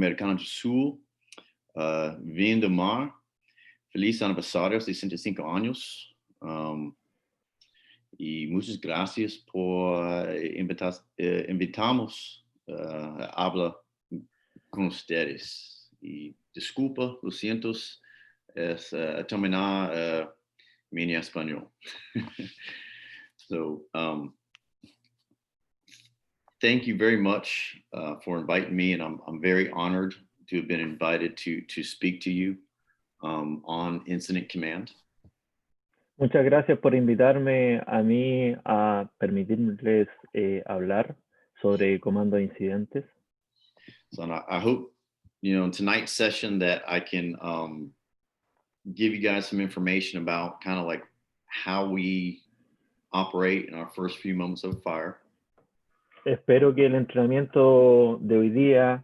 Americano do Sul, Viña del Mar. Feliz aniversario, 65 años. Y muchas gracias por invitarnos a hablar con ustedes. Y disculpa, lo siento, es terminar mi español. So, thank you very much for inviting me, and I'm very honored to have been invited to speak to you on Incident Command. Muchas gracias por invitarme a mí a permitirles hablar sobre comando de incidentes. So I hope, in tonight's session that I can give you guys some information about kind of like how we operate in our first few moments of fire. Espero que el entrenamiento de hoy día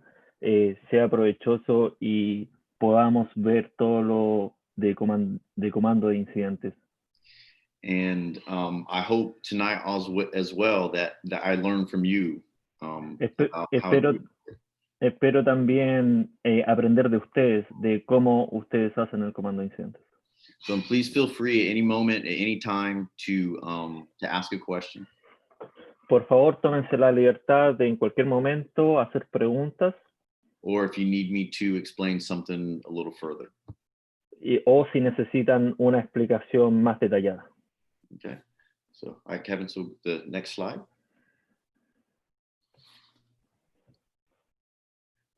sea provechoso y podamos ver todo lo de comando de incidentes. And I hope tonight as well that I learn from you. Espero también aprender de ustedes, de cómo ustedes hacen el comando de incidentes. So please feel free at any moment, at any time to ask a question. Por favor, tómense la libertad de en cualquier momento hacer preguntas. Or if you need me to explain something a little further. O si necesitan una explicación más detallada. Okay. So, all right, Kevin, so the next slide.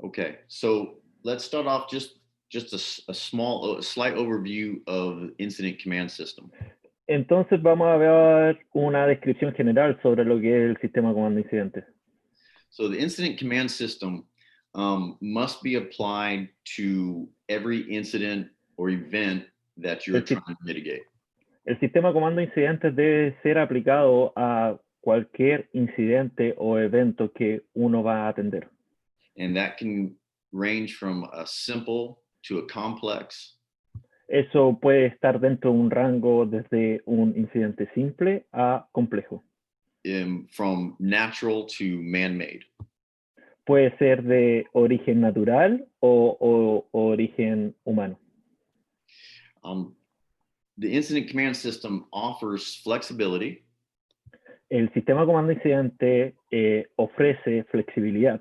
Okay, so let's start off just a slight overview of Incident Command System. Entonces vamos a ver una descripción general sobre lo que es el sistema de comando de incidentes. So the Incident Command System must be applied to every incident or event that you're trying to mitigate. El sistema de comando de incidentes debe ser aplicado a cualquier incidente o evento que uno va a atender. And that can range from a simple to a complex. Eso puede estar dentro de un rango desde un incidente simple a complejo. From natural to man-made. Puede ser de origen natural o origen humano. The Incident Command System offers flexibility. El sistema de comando de incidente ofrece flexibilidad.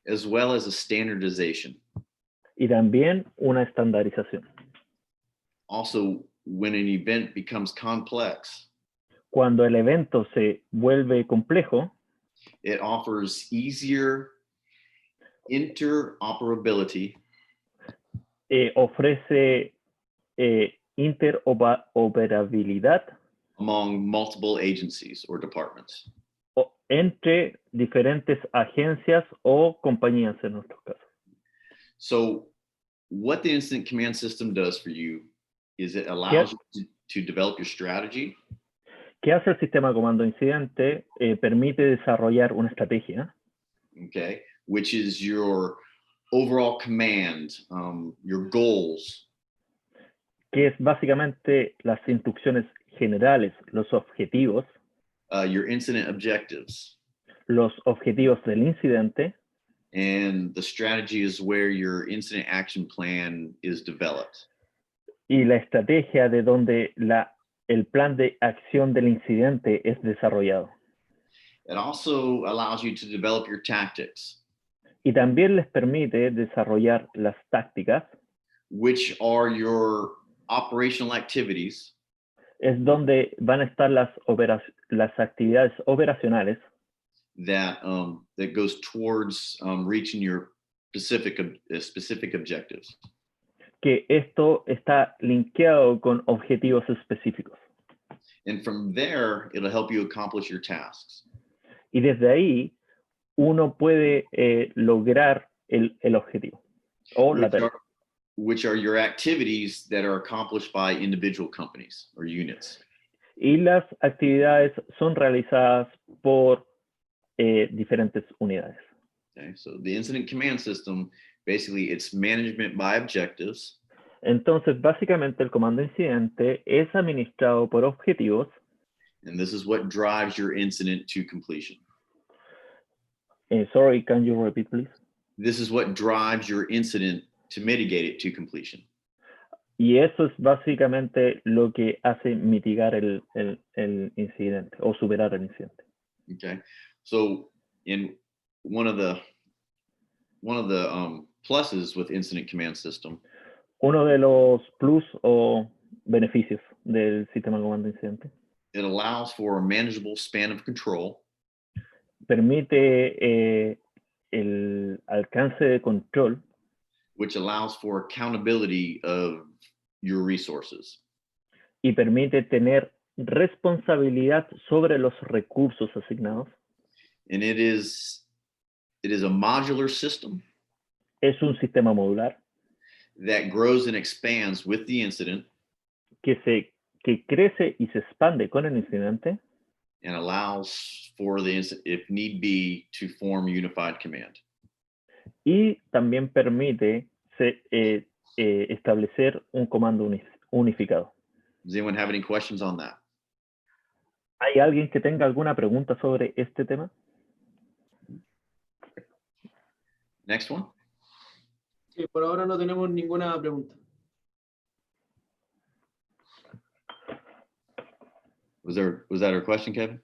As well as a standardization. Y también una estandarización. Also, when an event becomes complex, cuando el evento se vuelve complejo, it offers easier interoperability. Ofrece interoperabilidad among multiple agencies or departments. Entre diferentes agencias o compañías en nuestros casos. So, what the Incident Command System does for you is it allows you to develop your strategy. ¿Qué hace el sistema de comando de incidente? Permite desarrollar una estrategia. Okay, which is your overall command, your goals. Que es básicamente las instrucciones generales, los objetivos. Your incident objectives. Los objetivos del incidente. And the strategy is where your incident action plan is developed. Y la estrategia de donde el plan de acción del incidente es desarrollado. It also allows you to develop your tactics. Y también les permite desarrollar las tácticas. Which are your operational activities. Es donde van a estar las actividades operacionales. That goes towards reaching your specific objectives. Que esto está linkeado con objetivos específicos. And from there, it'll help you accomplish your tasks. Y desde ahí, uno puede lograr el objetivo. O la tarea. Which are your activities that are accomplished by individual companies or units. Y las actividades son realizadas por diferentes unidades. Okay, so the Incident Command System, basically it's management by objectives. Entonces, básicamente el comando incidente es administrado por objetivos. And this is what drives your incident to completion. Sorry, can you repeat, please? this is what drives your incident to mitigate it to completion. Y eso es básicamente lo que hace mitigar el incidente o superar el incidente. Okay, so in one of the pluses with Incident Command System, Uno de los plus o beneficios del sistema de comando incidente it allows for a manageable span of control, permite el alcance de control, which allows for accountability of your resources. y permite tener responsabilidad sobre los recursos asignados. And it is a modular system Es un sistema modular that grows and expands with the incident que crece y se expande con el incidente and allows for the incident, if need be, to form unified command. y también permite establecer un comando unificado. Does anyone have any questions on that? ¿Hay alguien que tenga alguna pregunta sobre este tema? Next one. Sí, por ahora no tenemos ninguna pregunta. Was that a question, Kevin?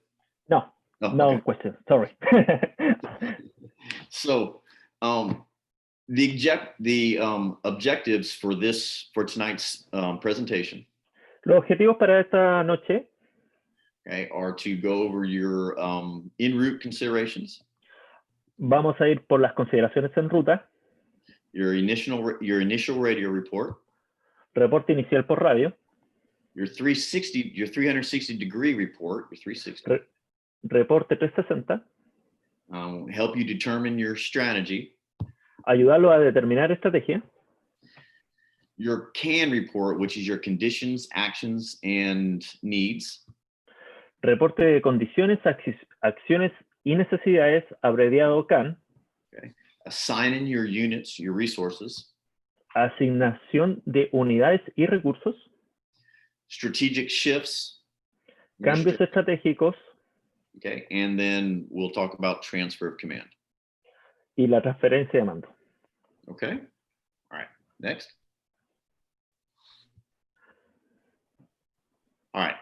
No, Oh, no okay. question, sorry. So, the objectives for tonight's presentation, Los objetivos para esta noche okay, are to go over your en route considerations, vamos a ir por las consideraciones en ruta, your initial radio report, reporte inicial por radio, your 360 degree report, your 360, reporte 360, help you determine your strategy, ayudarlo a determinar estrategia, your CAN report, which is your conditions, actions, and needs, reporte de condiciones, acciones y necesidades, abreviado CAN, assigning your units, your resources, asignación de unidades y recursos, strategic shifts, cambios estratégicos, okay, and then we'll talk about transfer of command. y la transferencia de mando. Okay, all right, next. All right,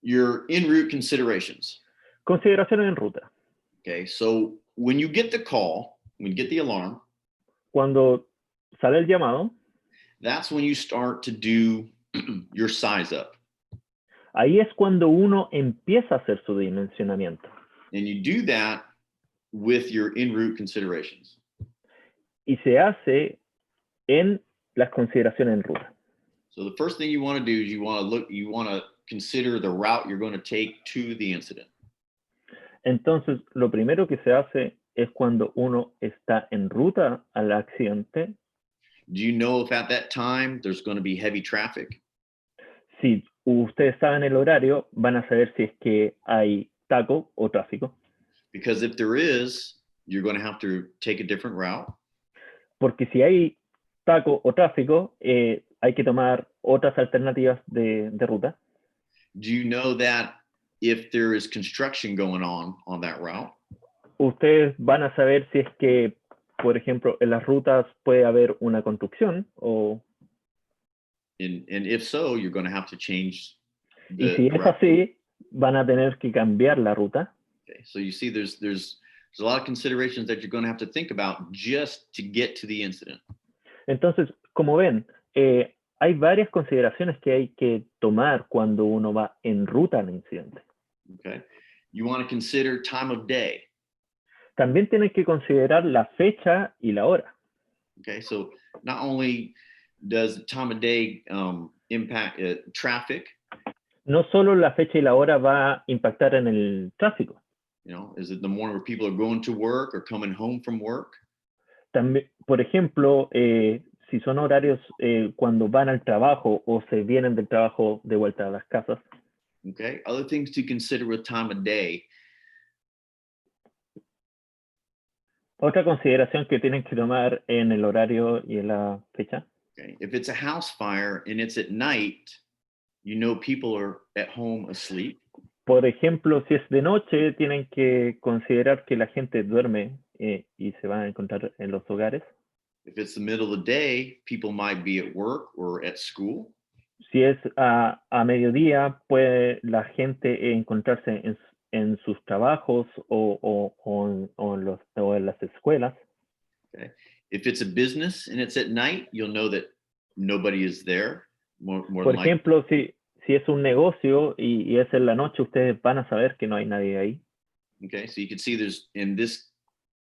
your en route considerations. Consideraciones en ruta. Okay, so when you get the call, when you get the alarm, Cuando sale el llamado, that's when you start to do your size up. ahí es cuando uno empieza a hacer su dimensionamiento. And you do that with your en route considerations. Y se hace en las consideraciones en ruta. So the first thing you want to do is you want to consider the route you're going to take to the incident. Entonces, lo primero que se hace es cuando uno está en ruta al accidente. Do you know if at that time there's going to be heavy traffic? Si ustedes saben el horario, van a saber si es que hay taco o tráfico. Because if there is, you're going to have to take a different route. Porque si hay taco o tráfico, hay que tomar otras alternativas de ruta. Do you know that if there is construction going on that route? Ustedes van a saber si es que, por ejemplo, en las rutas puede haber una construcción o... And if so, you're going to have to change Y si es así, van a tener que cambiar la ruta. Okay, so you see there's a lot of considerations that you're going to have to think about just to get to the incident. Entonces, como ven, hay varias consideraciones que hay que tomar cuando uno va en ruta al incidente. Okay, you want to consider time of day. También tienen que considerar la fecha y la hora. Okay, so not only does the time of day impact traffic. No solo la fecha y la hora va a impactar en el tráfico. You know, is it the morning where people are going to work or coming home from work? También, por ejemplo, si son horarios cuando van al trabajo o se vienen del trabajo de vuelta a las casas. Okay, other things to consider with time of day. Otra consideración que tienen que tomar en el horario y en la fecha. Okay, if it's a house fire and it's at night, you know people are at home asleep. Por ejemplo, si es de noche, tienen que considerar que la gente duerme y se van a encontrar en los hogares. If it's the middle of the day, people might be at work or at school. Si es a mediodía, puede la gente encontrarse en sus trabajos o en las escuelas. Okay. If it's a business and it's at night, you'll know that nobody is there. More Por than likely. ejemplo, si es un negocio y es en la noche, ustedes van a saber que no hay nadie ahí. Okay, so you can see and this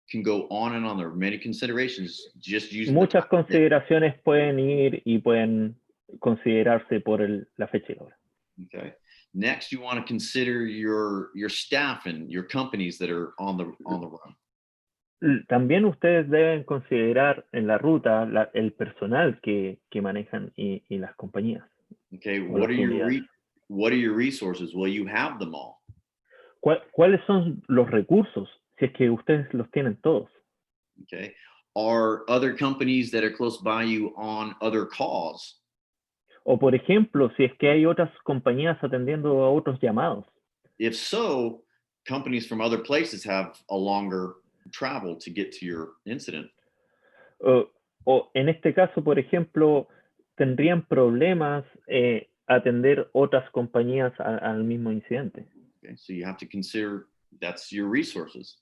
can go on and on. There are many considerations just using the Muchas time. consideraciones pueden ir y pueden considerarse por la fecha y la hora. Okay. Next, you want to consider your staff and your companies that are on the run. También ustedes deben considerar en la ruta el personal que manejan y las compañías. Okay, o what las unidades. are your resources? Well, you have them all. ¿Cuáles son los recursos? Si es que ustedes los tienen todos. Okay. Are other companies that are close by you on other calls? O por ejemplo, si es que hay otras compañías atendiendo a otros llamados. If so, companies from other places have a longer travel to get to your incident. O en este caso, por ejemplo, tendrían problemas atender otras compañías al mismo incidente. Okay, so you have to consider that's your resources.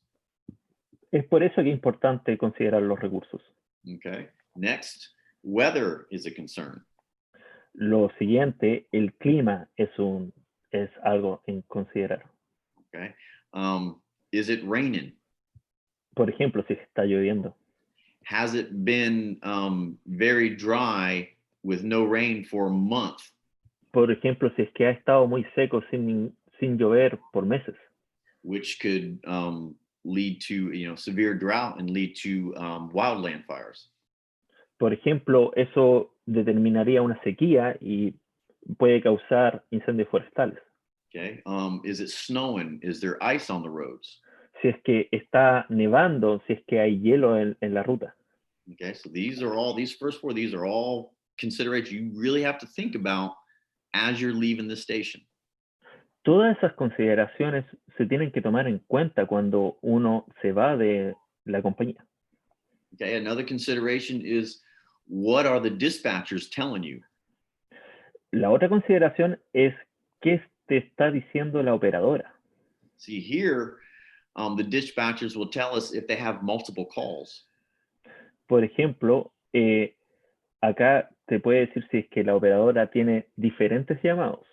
Es por eso que es importante considerar los recursos. Okay. Next, weather is a concern. Lo siguiente, el clima es algo en considerar. Okay. Is it raining? Por ejemplo, si está lloviendo. Has it been very dry with no rain for a month? Por ejemplo, si es que ha estado muy seco sin llover por meses. Which could lead to severe drought and lead to wildland fires. Por ejemplo, eso determinaría una sequía y puede causar incendios forestales. Okay. Is it snowing? Is there ice on the roads? Si es que está nevando, si es que hay hielo en la ruta. Okay, so these first four, these are all considerations you really have to think about as you're leaving the station. Todas esas consideraciones se tienen que tomar en cuenta cuando uno se va de la compañía. Okay, another consideration is what are the dispatchers telling you? La otra consideración es qué te está diciendo la operadora. See here, the dispatchers will tell us if they have multiple calls. Por ejemplo, acá te puede decir si es que la operadora tiene diferentes llamados.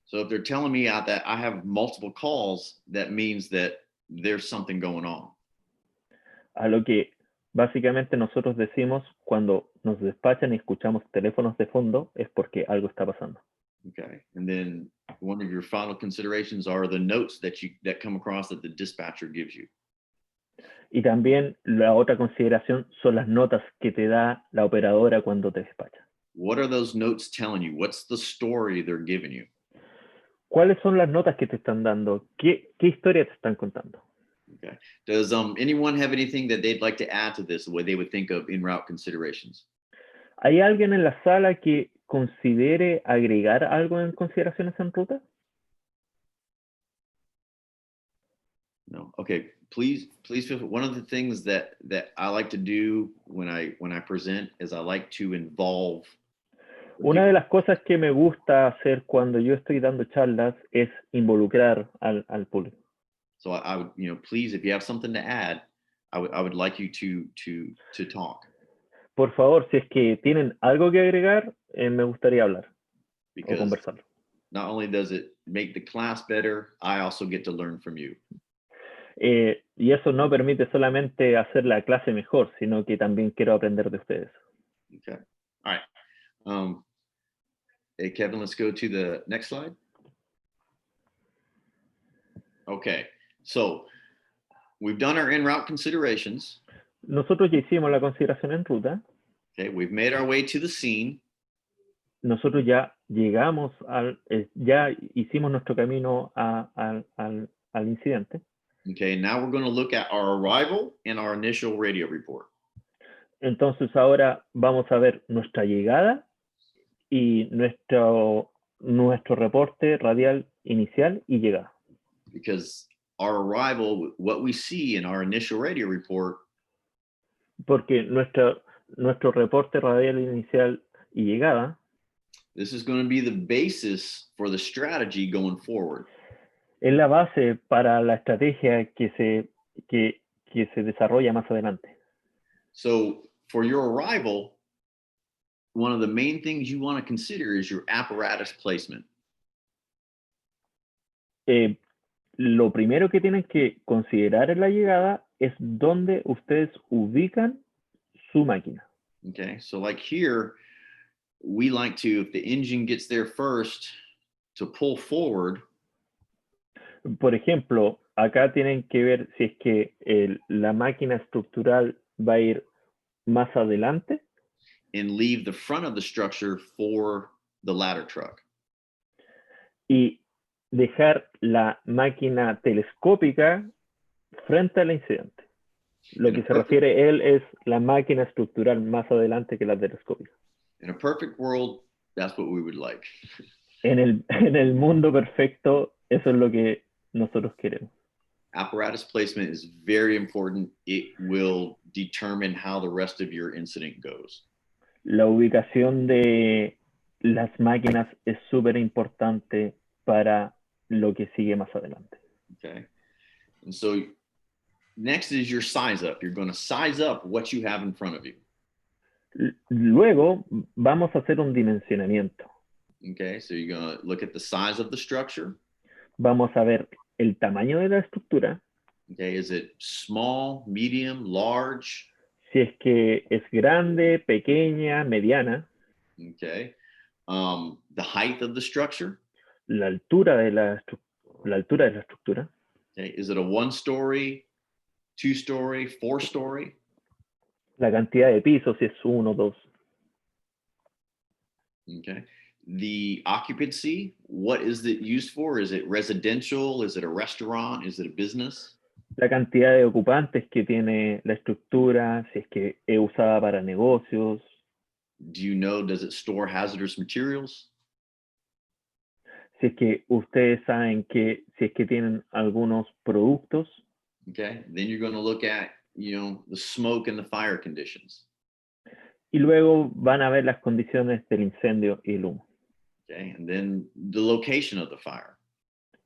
So if they're telling me that I have multiple calls, that means that there's something going on. A lo que básicamente nosotros decimos cuando nos despachan y escuchamos teléfonos de fondo es porque algo está pasando. Okay, and then one of your final considerations are the notes that come across that the dispatcher gives you. Y también la otra consideración son las notas que te da la operadora cuando te despacha. What are those notes telling you? What's the story they're giving you? ¿Cuáles son las notas que te están dando? ¿Qué historia te están contando? Okay. Does anyone have anything that they'd like to add to this, the way they would think of en route considerations? ¿Hay alguien en la sala que considere agregar algo en consideraciones en ruta? No. Okay. Please feel free. One of the things that I like to do when I present is I like to involve. Una de las cosas que me gusta hacer cuando yo estoy dando charlas es involucrar al público. So I would, please, if you have something to add, I would like you to talk. Por favor, si es que tienen algo que agregar, me gustaría hablar o conversarlo. Not only does it make the class better, I also get to learn from you. Y eso no permite solamente hacer la clase mejor, sino que también quiero aprender de ustedes. Okay. All right. Hey, Kevin, let's go to the next slide. Okay. So we've done our en route considerations. Nosotros ya hicimos la consideración en ruta. Okay. We've made our way to the scene. Nosotros ya llegamos ya hicimos nuestro camino al incidente. Okay. Now we're going to look at our arrival and our initial radio report. Entonces ahora vamos a ver nuestra llegada y nuestro reporte radial inicial y llegada. Because our arrival, what we see in our initial radio report, porque nuestro reporte radial inicial y llegada, this is going to be the basis for the strategy going forward. es la base para la estrategia que se desarrolla más adelante. So for your arrival, one of the main things you want to consider is your apparatus placement. Lo primero que tienen que considerar en la llegada es dónde ustedes ubican su máquina. Okay, so like here, we like to, if the engine gets there first, to pull forward. Por ejemplo, acá tienen que ver si es que la máquina estructural va a ir más adelante. And leave the front of the structure for the ladder truck. Y dejar la máquina telescópica frente al incidente. Lo que se refiere él es la máquina estructural más adelante que la telescópica. In a perfect world, that's what we would like. En el mundo perfecto, eso es lo que nosotros queremos. Apparatus placement is very important. It will determine how the rest of your incident goes. La ubicación de las máquinas es súper importante para lo que sigue más adelante. Okay. And so next is your size up. You're going to size up what you have in front of you. Luego vamos a hacer un dimensionamiento. Okay, so you're going to look at the size of the structure. Vamos a ver el tamaño de la estructura. Okay, is it small, medium, large? Si es que es grande, pequeña, mediana. Okay. The height of the structure. La altura de la estructura. Okay, is it a 1-story, 2-story, 4-story? La cantidad de pisos, si es 1, 2. Okay. The occupancy, what is it used for? Is it residential? Is it a restaurant? Is it a business? La cantidad de ocupantes que tiene la estructura, si es que es usada para negocios. Do you know, does it store hazardous materials? Si es que ustedes saben que si es que tienen algunos productos. Okay, then you're going to look at, the smoke and the fire conditions. Y luego van a ver las condiciones del incendio y el humo. Okay, and then the location of the fire.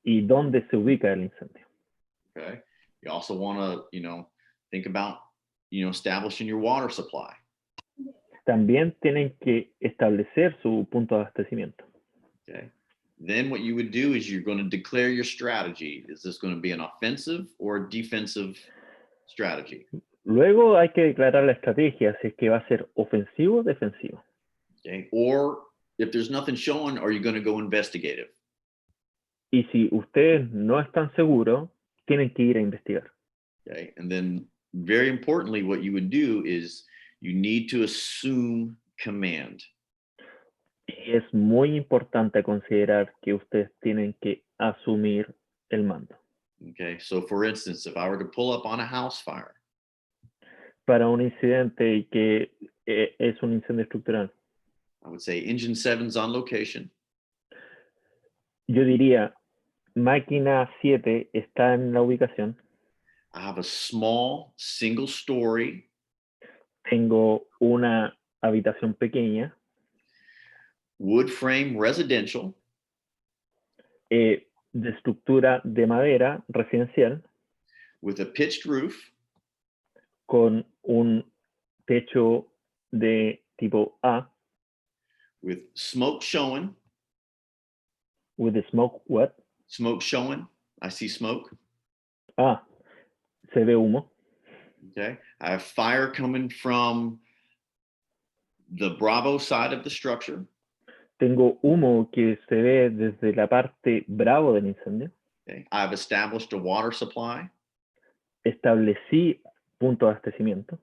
Y dónde se ubica el incendio. Okay, you also want to, think about, establishing your water supply. También tienen que establecer su punto de abastecimiento. Okay, then what you would do is you're going to declare your strategy. Is this going to be an offensive or a defensive strategy? Luego hay que declarar la estrategia, si es que va a ser ofensivo o defensivo. Okay, or if there's nothing showing, are you going to go investigative? Y si ustedes no están seguros, tienen que ir a investigar. Okay, and then very importantly, what you would do is you need to assume command. Y es muy importante considerar que ustedes tienen que asumir el mando. Okay, so for instance, if I were to pull up on a house fire, Para un incidente que es un incendio estructural, I would say engine 7's on location. yo diría, máquina 7 está en la ubicación. I have a small single story. Tengo una habitación pequeña. Wood frame residential. De estructura de madera residencial. With a pitched roof. Con un techo de tipo A. With smoke showing. With the smoke what? Smoke showing. I see smoke. Ah, se ve humo. Okay. I have fire coming from the Bravo side of the structure. Tengo humo que se ve desde la parte Bravo del incendio. Okay. I've established a water supply. Establecí punto de abastecimiento.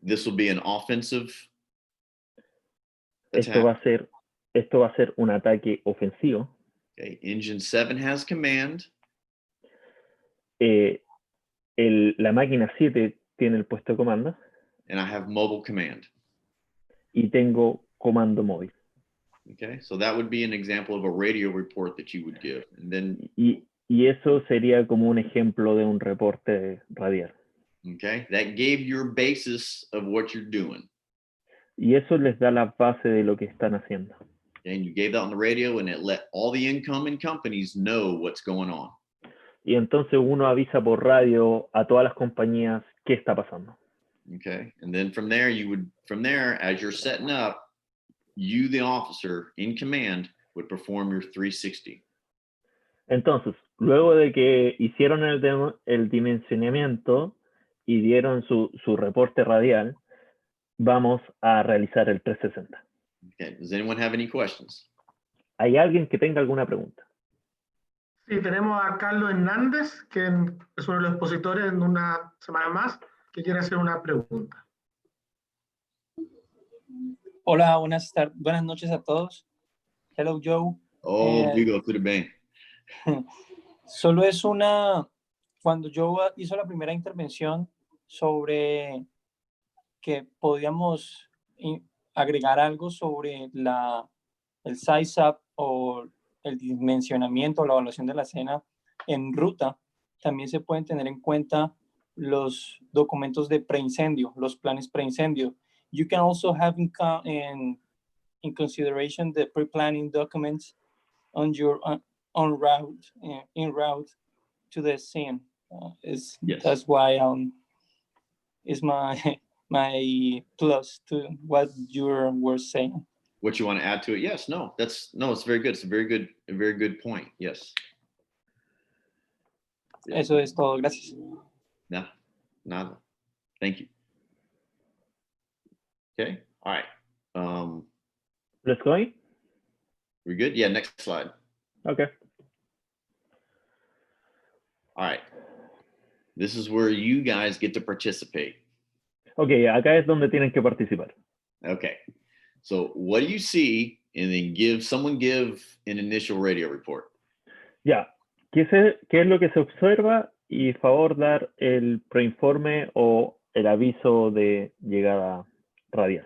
This will be an offensive attack. Esto va a ser un ataque ofensivo. Okay. Engine 7 has command. La máquina 7 tiene el puesto de comando. And I have mobile command. Y tengo comando móvil. Okay, so that would be an example of a radio report that you would give. And then y Y eso sería como un ejemplo de un reporte radial. Okay, that gave your basis of what you're doing. Y eso les da la base de lo que están haciendo. And you gave that on the radio, and it let all the incoming companies know what's going on. Y entonces uno avisa por radio a todas las compañías qué está pasando. Okay, and then from there, as you're setting up, you, the officer in command, would perform your 360. Entonces, luego de que hicieron el dimensionamiento y dieron su reporte radial, vamos a realizar el 360. Okay, does anyone have any questions? ¿Hay alguien que tenga alguna pregunta? Sí, tenemos a Carlos Hernández, que es uno de los expositores en una semana más, que quiere hacer una pregunta. Hola, buenas noches a todos. Hello, Joe. Oh, Vigo, tudo bem. Solo es cuando Joe hizo la primera intervención sobre que podíamos agregar algo sobre el size up o el dimensionamiento o la evaluación de la escena en ruta, también se pueden tener en cuenta los documentos de preincendio, los planes preincendio. You can also have in consideration the pre-planning documents on your en route to the scene. Yes. That's why is my plus to what you were saying. What you want to add to it? Yes, no, it's very good. It's a very good point. Yes. Eso es todo. Gracias. No, nada. Thank you. Okay. All right. Let's go. We're good. Yeah. Next slide. Okay. All right. This is where you guys get to participate. Okay, acá es donde tienen que participar. Okay. So what do you see? And then someone give an initial radio report. Ya. ¿Qué es lo que se observa? Y favor dar el preinforme o el aviso de llegada radial.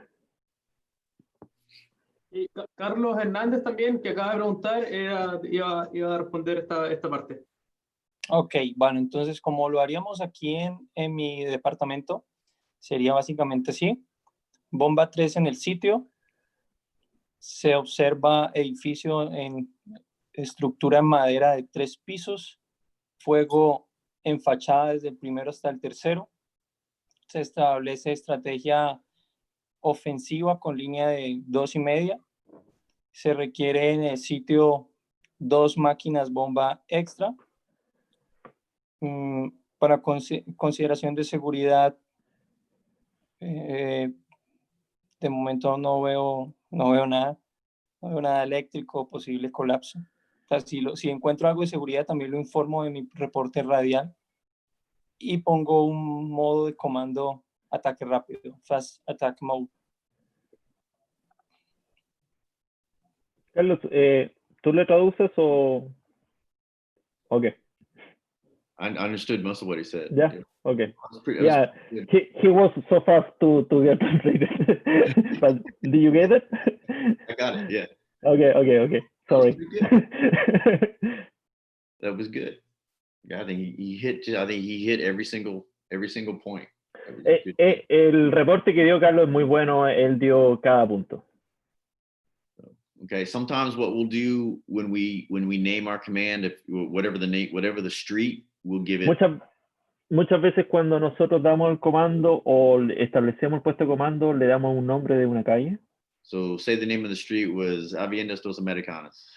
Y Carlos Hernández también, que acaba de preguntar, iba a responder esta parte. Ok, bueno, entonces como lo haríamos aquí en mi departamento, sería básicamente así. Bomba 3 en el sitio. Se observa edificio en estructura en madera de 3 pisos. Fuego en fachada desde el primero hasta el tercero. Se establece estrategia ofensiva con línea de 2.5. Se requiere en el sitio 2 máquinas bomba extra. Para consideración de seguridad, de momento no veo nada. No veo nada eléctrico, posible colapso. O sea, si encuentro algo de seguridad, también lo informo de mi reporte radial y pongo un modo de comando ataque rápido, Fast Attack Mode. Carlos, ¿tú le traduces o...? Okay. I understood most of what he said. Yeah. Okay. Yeah. He was so fast to get translated. But do you get it? I got it. Yeah. Okay. Sorry. That was good. Yeah, I think he hit every single point. El reporte que dio Carlos es muy bueno. Él dio cada punto. Okay. Sometimes what we'll do when we name our command, whatever the street, we'll give it. Muchas veces cuando nosotros damos el comando o establecemos el puesto de comando, le damos un nombre de una calle. So say the name of the street was Avenida Dos Americanos.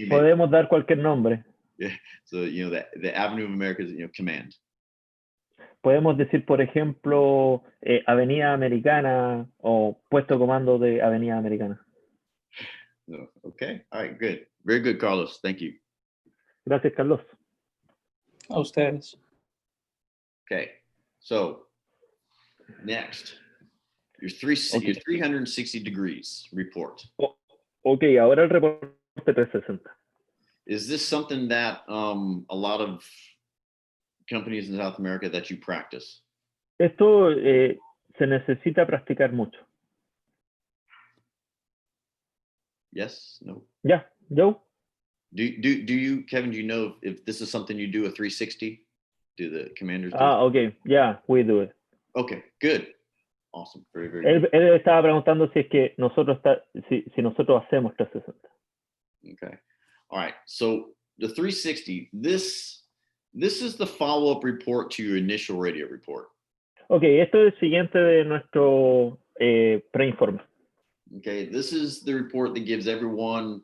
Podemos dar cualquier nombre. Yeah. So the Avenue of America's command. Podemos decir, por ejemplo, Avenida Americana o puesto de comando de Avenida Americana. Okay. All right. Good. Very good, Carlos. Thank you. Gracias, Carlos. A ustedes. Okay. So next, your 360 degrees report. Okay, ahora el reporte 360. Is this something that a lot of companies in South America that you practice? Esto se necesita practicar mucho. Yes? No? Yeah, Joe? Do you, Kevin, do you know if this is something you do a 360? Do the commanders do? Okay, yeah, we do it. Okay, good. Awesome. Very, very good. Él estaba preguntando si es que si nosotros hacemos 360. Okay. All right. So the 360, this is the follow-up report to your initial radio report. Okay, esto es el siguiente de nuestro preinforme. Okay, this is the report that gives everyone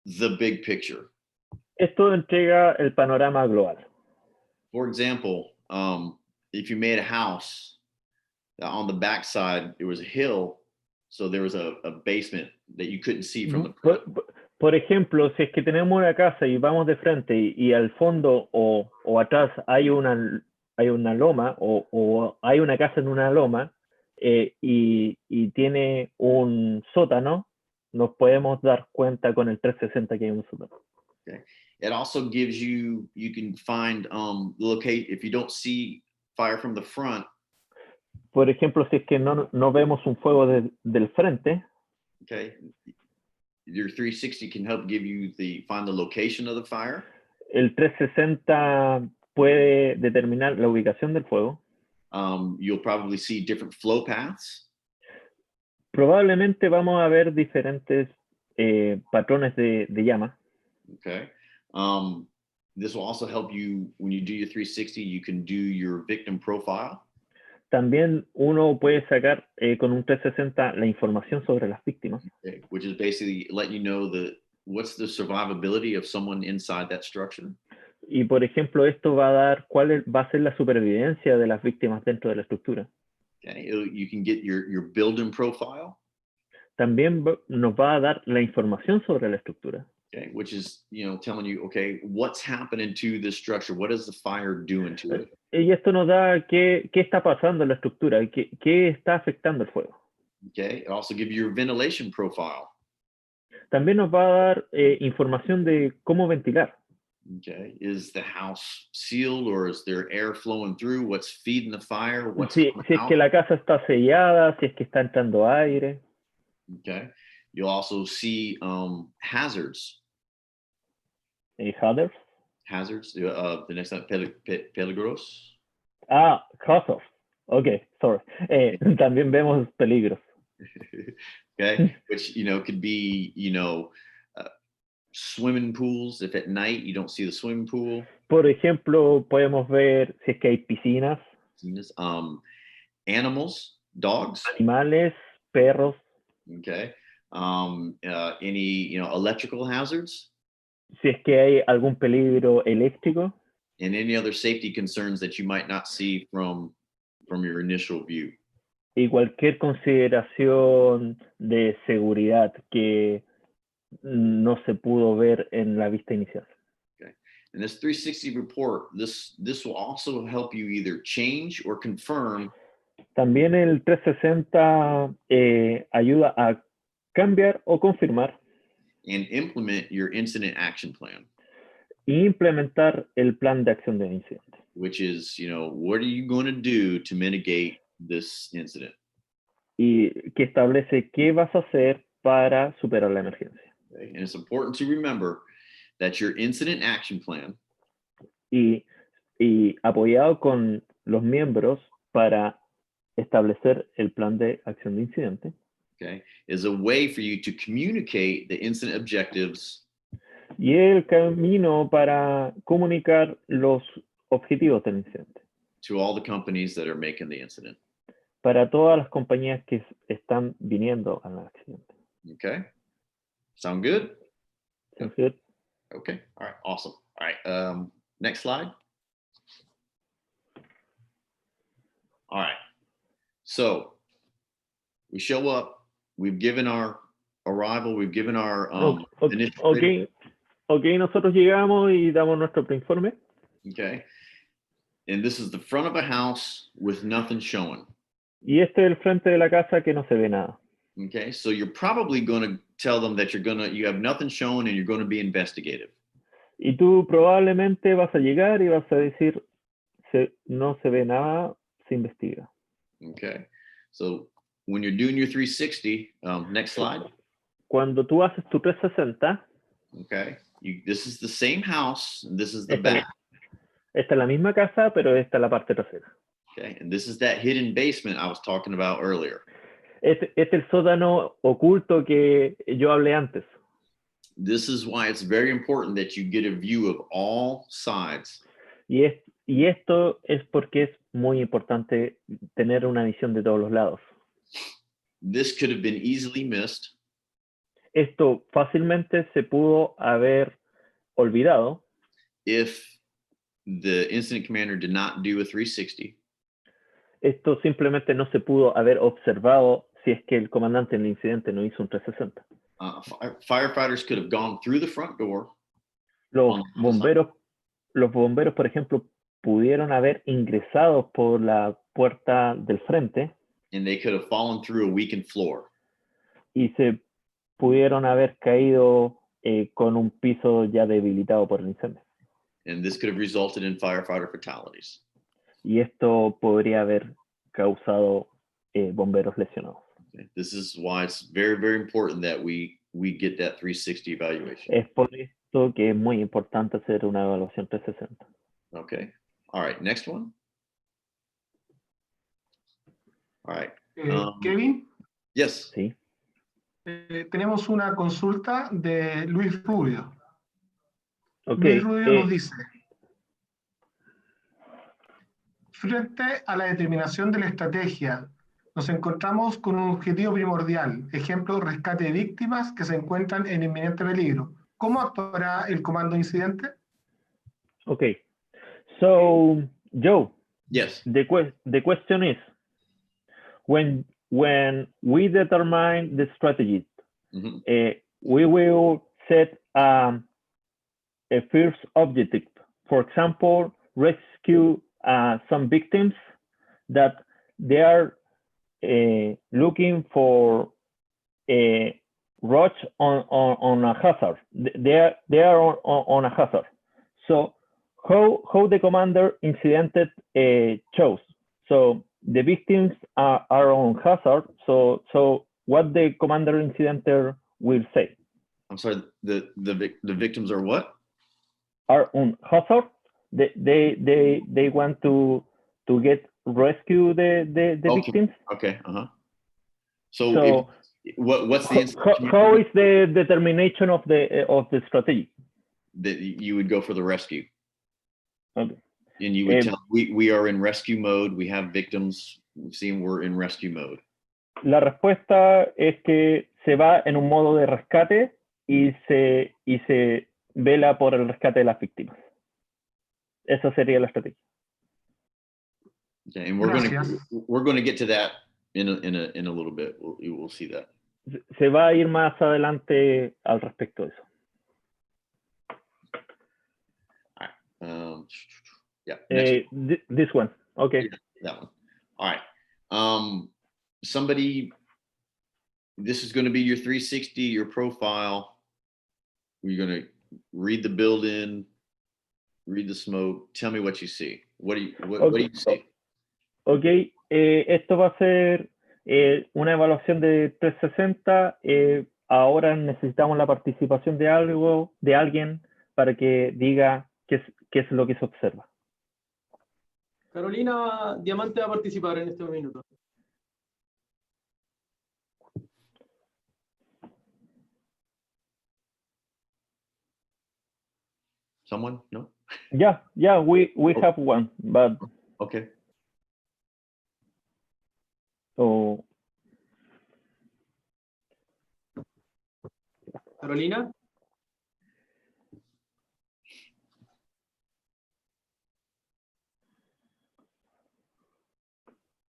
the big picture. Esto entrega el panorama global. For example, if you made a house, on the backside, there was a hill, so there was a basement that you couldn't see from the front. Por ejemplo, si es que tenemos una casa y vamos de frente y al fondo o atrás hay una loma o hay una casa en una loma y tiene un sótano, nos podemos dar cuenta con el 360 que hay un sótano. Okay. It also gives you can find locate if you don't see fire from the front. Por ejemplo, si es que no vemos un fuego del frente. Okay. Your 360 can help give you find the location of the fire. El 360 puede determinar la ubicación del fuego. You'll probably see different flow paths. Probablemente vamos a ver diferentes patrones de llama. Okay. This will also help you when you do your 360, you can do your victim profile. También uno puede sacar con un 360 la información sobre las víctimas. Okay. Which is basically letting you know what's the survivability of someone inside that structure. Y por ejemplo, esto va a dar cuál va a ser la supervivencia de las víctimas dentro de la estructura. Okay. You can get your building profile. También nos va a dar la información sobre la estructura. Okay, which is, telling you, okay, what's happening to this structure? What is the fire doing to it? Y esto nos da qué está pasando en la estructura, qué está afectando el fuego. Okay, it also gives you your ventilation profile. También nos va a dar información de cómo ventilar. Okay, is the house sealed or is there air flowing through? What's feeding the fire? What's si es que la casa está sellada, si es que está entrando aire. Okay, you'll also see hazards. Hazards. Hazards. The next one, peligros. Hazards. Okay, sorry. También vemos peligros. Okay, which could be swimming pools. If at night you don't see the swimming pool. Por ejemplo, podemos ver si es que hay piscinas. Animals, dogs. Animales, perros. Okay. Any electrical hazards. Si es que hay algún peligro eléctrico. And any other safety concerns that you might not see from your initial view. Y cualquier consideración de seguridad que no se pudo ver en la vista inicial. Okay. And this 360 report, this will also help you either change or confirm. También el 360 ayuda a cambiar o confirmar. And implement your incident action plan. Y implementar el plan de acción de incidente. Which is, what are you going to do to mitigate this incident? Y que establece qué vas a hacer para superar la emergencia. Okay. And it's important to remember that your incident action plan. Y apoyado con los miembros para establecer el plan de acción de incidente. Okay, is a way for you to communicate the incident objectives. Y el camino para comunicar los objetivos del incidente. To all the companies that are making the incident. Para todas las compañías que están viniendo al accidente. Okay. Sound good? Sounds good. Okay. All right. Awesome. All right. Next slide. All right. So we show up. We've given our arrival. We've given our Okay, nosotros llegamos y damos nuestro preinforme. Okay. And this is the front of a house with nothing showing. Y este es el frente de la casa que no se ve nada. Okay, so you're probably going to tell them that you have nothing showing and you're going to be investigative. Y tú probablemente vas a llegar y vas a decir, no se ve nada, se investiga. Okay, so when you're doing your 360, next slide. Cuando tú haces tu 360, okay, This is the same house, and this is the Esta, back. esta es la misma casa, pero esta es la parte trasera. Okay, and this is that hidden basement I was talking about earlier. Este es el sótano oculto que yo hablé antes. This is why it's very important that you get a view of all sides. Y esto es porque es muy importante tener una visión de todos los lados. This could have been easily missed Esto fácilmente se pudo haber olvidado if the incident commander did not do a 360. esto simplemente no se pudo haber observado si es que el comandante en el incidente no hizo un 360. Firefighters could have gone through the front door. Los bomberos, por ejemplo, pudieron haber ingresado por la puerta del frente And they could have fallen through a weakened floor. y se pudieron haber caído con un piso ya debilitado por el incendio. And this could have resulted in firefighter fatalities. Y esto podría haber causado bomberos lesionados. Okay. This is why it's very, very important that we get that 360 evaluation. Es por esto que es muy importante hacer una evaluación 360. Okay. All right. Next one. All right. Kevin, Yes. ¿Sí? tenemos una consulta de Luis Rubio. Okay. Luis Rubio nos dice, frente a la determinación de la estrategia, nos encontramos con un objetivo primordial, ejemplo, rescate de víctimas que se encuentran en inminente peligro. ¿Cómo actuará el comando de incidente? Okay. So, Joe, Yes. the question is, when we determine the strategy, Mhm. we will set a first objective. For example, rescue some victims that they are looking for a rush on a hazard. They are on a hazard. So how the commander incidented chose. So the victims are on hazard. So what the commander incidenter will say? I'm sorry. The victims are what? Are on hazard. They want to get rescue the Okay. victims. Okay. So what's the incident how is the determination of the strategy? that you would go for the rescue? Okay. And you would tell we are in rescue mode. We have victims. We've seen we're in rescue mode. La respuesta es que se va en un modo de rescate y se vela por el rescate de las víctimas. Esa sería la estrategia. Okay, and we're going to get to that in a little bit. We'll see that. Se va a ir más adelante al respecto de eso. Yeah. This one. Okay. That one. All right. Somebody, this is going to be your 360, your profile. You're going to read the building, read the smoke. Tell me what you see. What do you see? Okay. Esto va a ser una evaluación de 360. Ahora necesitamos la participación de alguien para que diga qué es lo que se observa. Carolina Diamante va a participar en este minuto. Someone? No? Yeah, we have one, but Okay. so Carolina.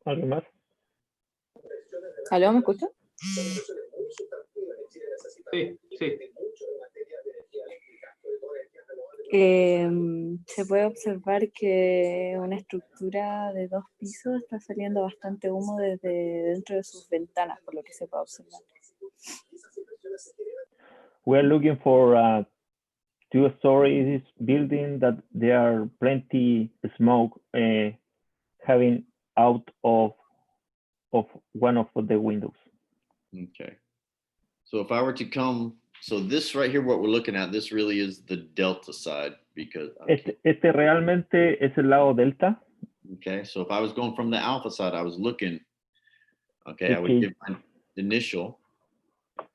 ¿alguien más? ¿Aló, me escucha? Sí. Se puede observar que una estructura de 2 pisos está saliendo bastante humo desde dentro de sus ventanas, por lo que se puede observar. We are looking for a 2-story building that there are plenty smoke having out of one of the windows. Okay. So if I were to come So this right here, what we're looking at, this really is the delta side because, okay. Este realmente es el lado delta. Okay, so if I was going from the alpha side, I was looking, okay, Es I would que- give my initial.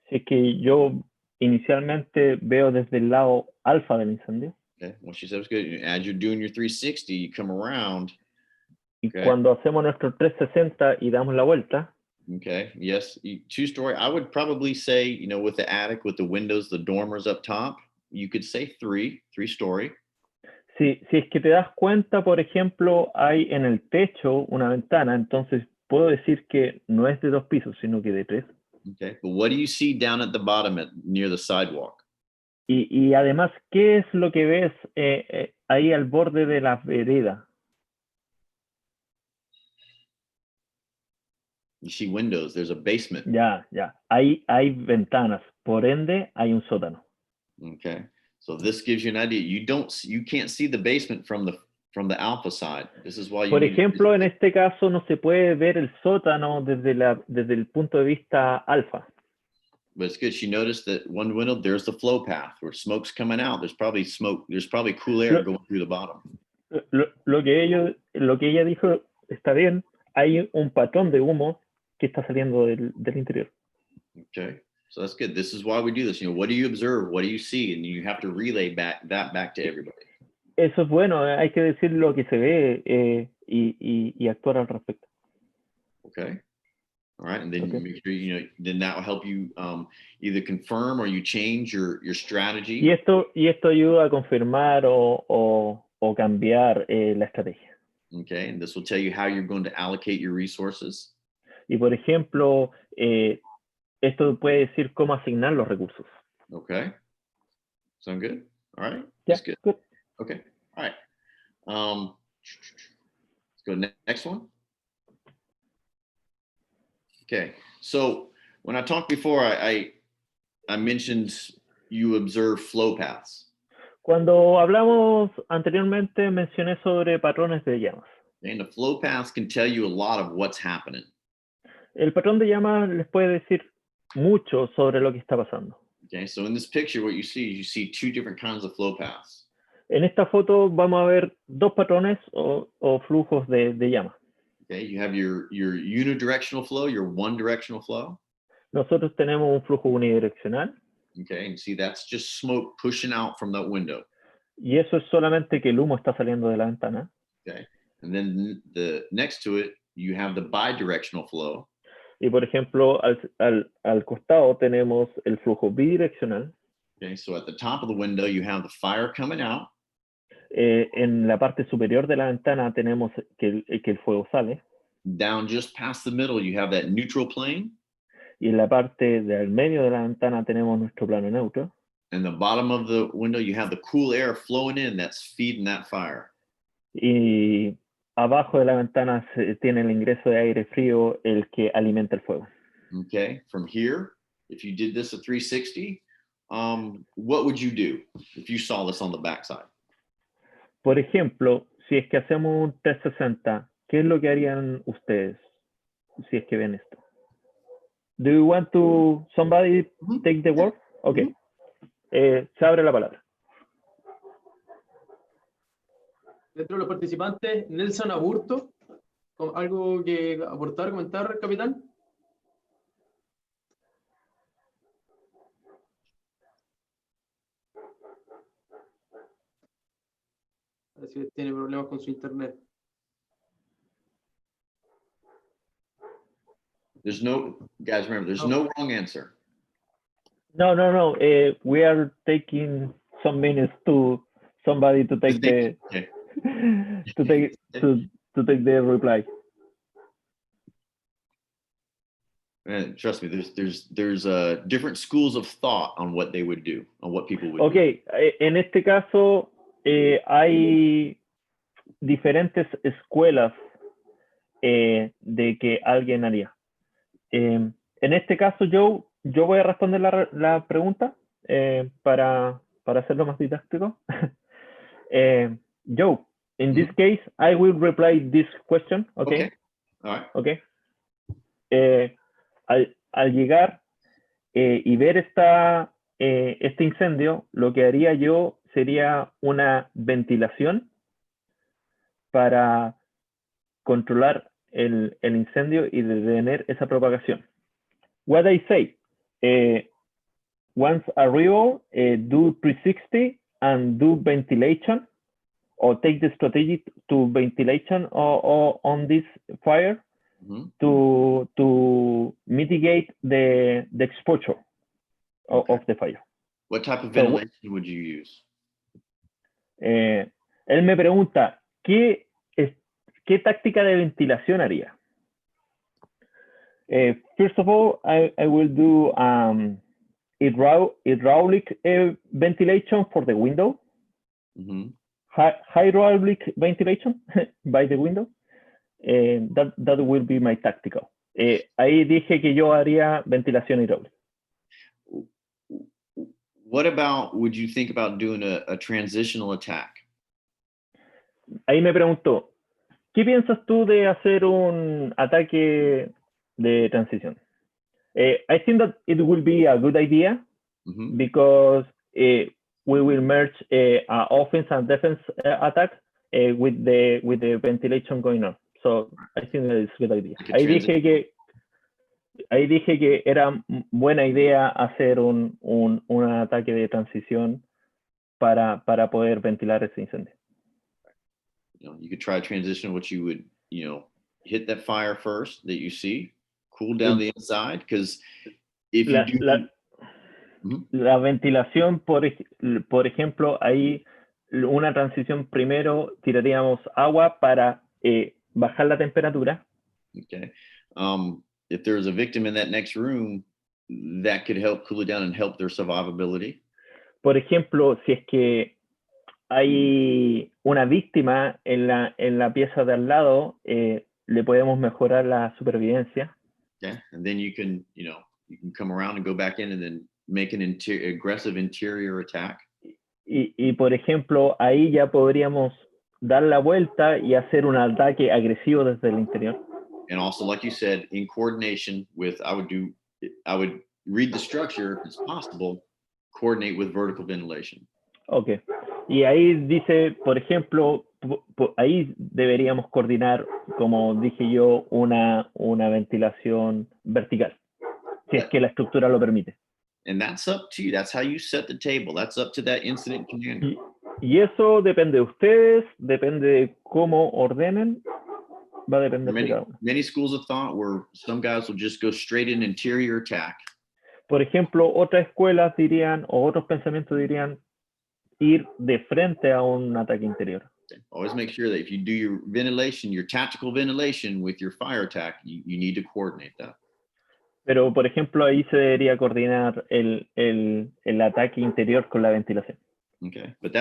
Es que yo inicialmente veo desde el lado alfa del incendio. Okay, well, she said it's good. As you're doing your 360, you come around. Y Okay. cuando hacemos nuestro 360 y damos la vuelta, Okay, yes, two-story. I would probably say, you know, with the attic, with the windows, the dormers up top, you could say three-story. si es que te das cuenta, por ejemplo, hay en el techo una ventana, entonces puedo decir que no es de 2 pisos, sino que de 3. Okay, but what do you see down at the bottom near the sidewalk? Y además, ¿qué es lo que ves ahí al borde de la vereda? You see windows. There's a basement. Ya. Ahí hay ventanas, por ende hay un sótano. Okay, so this gives you an idea. You can't see the basement from the alpha side. This is why you Por need ejemplo, en este caso no se puede ver el sótano desde el punto de vista alfa. But it's good. She noticed that one window, there's the flow path where smoke's coming out. There's probably smoke. There's probably cool air going through the bottom. Lo que ella dijo está bien. Hay un patrón de humo que está saliendo del interior. Okay, so that's good. This is why we do this. You know, what do you observe? What do you see? And you have to relay back to everybody. Eso es bueno. Hay que decir lo que se ve y actuar al respecto. Okay. All right, and then Okay. make sure then that will help you either confirm or you change your strategy. Y esto ayuda a confirmar o cambiar la estrategia. Okay, and this will tell you how you're going to allocate your resources. Y por ejemplo, esto puede decir cómo asignar los recursos. Okay, sound good? All right, Yeah, that's good. good. Okay, all right. Let's go next one. Okay, so when I talked before, I mentioned you observe flow paths. Cuando hablamos anteriormente mencioné sobre patrones de llamas. And the flow paths can tell you a lot of what's happening. El patrón de llamas les puede decir mucho sobre lo que está pasando. Okay, so in this picture, what you see two different kinds of flow paths. En esta foto vamos a ver 2 patrones o flujos de llamas. Okay, you have your unidirectional flow, your one directional flow. Nosotros tenemos un flujo unidireccional. Okay, and see that's just smoke pushing out from that window. Y eso es solamente que el humo está saliendo de la ventana. Okay, and then next to it, you have the bidirectional flow. Y por ejemplo, al costado tenemos el flujo bidireccional. Okay, so at the top of the window, you have the fire coming out. En la parte superior de la ventana tenemos que el fuego sale. Down just past the middle, you have that neutral plane. Y en la parte del medio de la ventana tenemos nuestro plano neutro. And the bottom of the window, you have the cool air flowing in that's feeding that fire. Y abajo de la ventana se tiene el ingreso de aire frío, el que alimenta el fuego. Okay, from here, if you did this at 360, what would you do if you saw this on the backside? Por ejemplo, si es que hacemos un 360, ¿qué es lo que harían ustedes si es que ven esto? Do you want to somebody take the word? Okay. Se abre la palabra. Dentro de los participantes, Nelson Aburto, ¿algo que aportar, comentar, capitán? A ver si tiene problemas con su internet. Guys, remember, there's no wrong answer. No. We are taking some minutes to somebody to take Okay. to take the reply. And trust me, there's different schools of thought on what they would do, on what people would do. Okay, en este caso hay diferentes escuelas de que alguien haría. En este caso, yo voy a responder la pregunta para hacerlo más didáctico. Joe, in this case, I will reply this question. Okay. All right. Okay. Al llegar y ver esta este incendio, lo que haría yo sería una ventilación para controlar el incendio y detener esa propagación. What I say, once arrival, do 360 and do ventilation, or take the strategy to ventilation or on this fire to mitigate the exposure of the fire. What type of ventilation would you use? Él me pregunta, ¿qué táctica de ventilación haría? First of all, I will do hydraulic ventilation for the window. Hydraulic ventilation by the window. That will be my tactical. Ahí dije que yo haría ventilación hidráulica. What about, would you think about doing a transitional attack? Ahí me preguntó, ¿qué piensas tú de hacer un ataque de transición? I think that it will be a good idea because we will merge offense and defense attack with the ventilation going on. So I think that it's a good idea. Ahí dije que era buena idea hacer un ataque de transición para poder ventilar ese incendio. You could try a transition, which you would, hit that fire first that you see, cool down the inside, because if you do... La ventilación, por ejemplo, ahí una transición primero tiraríamos agua para bajar la temperatura. Okay. If there's a victim in that next room, that could help cool it down and help their survivability. Por ejemplo, si es que hay una víctima en la pieza de al lado, le podemos mejorar la supervivencia. Yeah, and then you can come around and go back in and then make an aggressive interior attack. Y por ejemplo, ahí ya podríamos dar la vuelta y hacer un ataque agresivo desde el interior. And also, like you said, in coordination with, I would read the structure if it's possible, coordinate with vertical ventilation. Okay. Y ahí dice, por ejemplo, ahí deberíamos coordinar, como dije yo, una ventilación vertical, si es que la estructura lo permite. And that's up to you. That's how you set the table. That's up to that incident commander. Y eso depende de ustedes, depende de cómo ordenen, va a depender de cada uno. Many schools of thought where some guys will just go straight in interior attack. Por ejemplo, otras escuelas dirían, o otros pensamientos dirían, ir de frente a un ataque interior. Always make sure that if you do your ventilation, your tactical ventilation with your fire attack, you need to coordinate that. Pero, por ejemplo, ahí se debería coordinar el ataque interior con la ventilación. Okay, but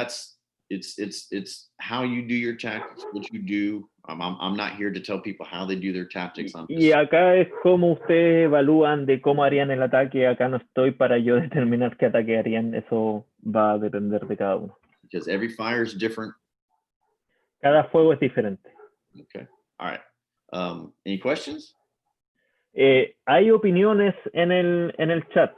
it's how you do your tactics, what you do. I'm not here to tell people how they do their tactics. Y acá es cómo ustedes evalúan de cómo harían el ataque. Acá no estoy para yo determinar qué ataque harían. Eso va a depender de cada uno. Because every fire is different. Cada fuego es diferente. Okay, all right. Any questions? Hay opiniones en el chat.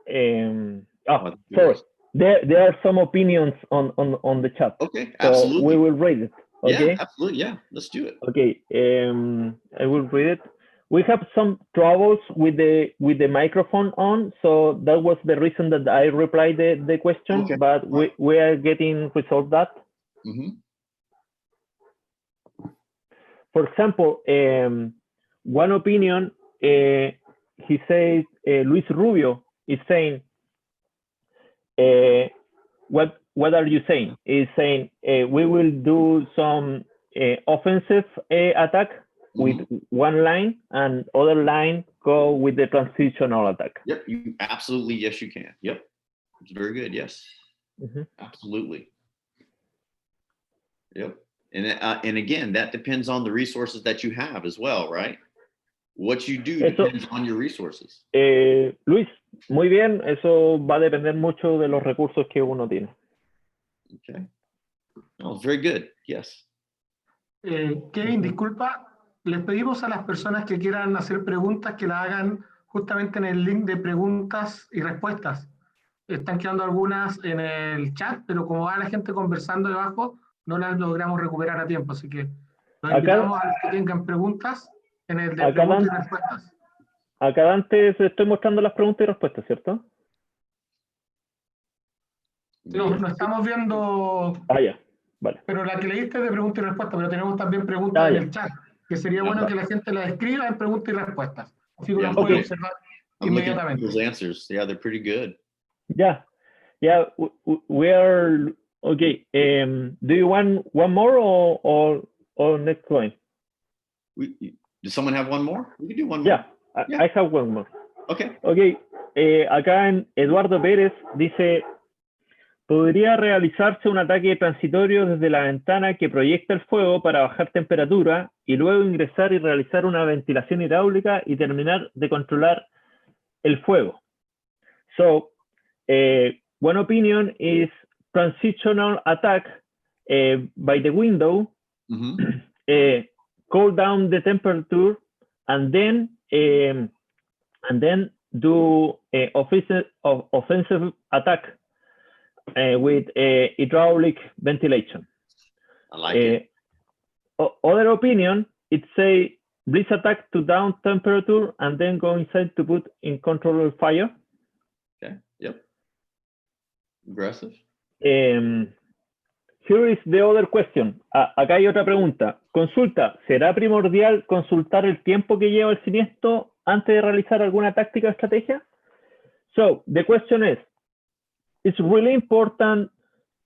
Sorry. There are some opinions on the chat. Okay, absolutely. So we will read it. Okay? Yeah, absolutely. Yeah, let's do it. Okay, I will read it. We have some troubles with the microphone on, so that was the reason that I replied the question. Okay. But we are getting resolved that. For example, one opinion, he says, Luis Rubio is saying, what are you saying? He's saying we will do some offensive attack with one line and other line go with the transitional attack. Yep, absolutely, yes you can. Yep, it's very good, yes. Absolutely. Yep, and again, that depends on the resources that you have as well, right? What you do depends on your resources. Luis, muy bien, eso va a depender mucho de los recursos que uno tiene. Okay. Oh, very good. Yes. Kevin, disculpa, les pedimos a las personas que quieran hacer preguntas que las hagan justamente en el link de preguntas y respuestas. están quedando algunas en el chat, pero como va la gente conversando debajo, no las logramos recuperar a tiempo. Así que los invitamos a los que tengan preguntas en el de preguntas y respuestas. Acá Dante estoy mostrando las preguntas y respuestas, ¿cierto? No, no estamos viendo. Ah, ya, vale. Pero la que leíste es de preguntas y respuestas, pero tenemos también preguntas en el chat, que sería bueno que la gente las escriba en preguntas y respuestas. Así que las puede observar inmediatamente. Those answers, yeah, they're pretty good. Yeah, we are okay. Do you want one more or next one? Does someone have one more? We can do one more. Yeah, I have one more. Okay. Okay, acá en Eduardo Pérez dice, ¿podría realizarse un ataque transitorio desde la ventana que proyecta el fuego para bajar temperatura y luego ingresar y realizar una ventilación hidráulica y terminar de controlar el fuego? So, one opinion is transitional attack by the window, cool down the temperature, and then do offensive attack with hydraulic ventilation. I like it. Other opinion, it say please attack to down temperature and then go inside to put in control of fire. Okay. Yep. Aggressive. Here is the other question. Acá hay otra pregunta. Consulta, ¿será primordial consultar el tiempo que lleva el siniestro antes de realizar alguna táctica o estrategia? So, the question is, it's really important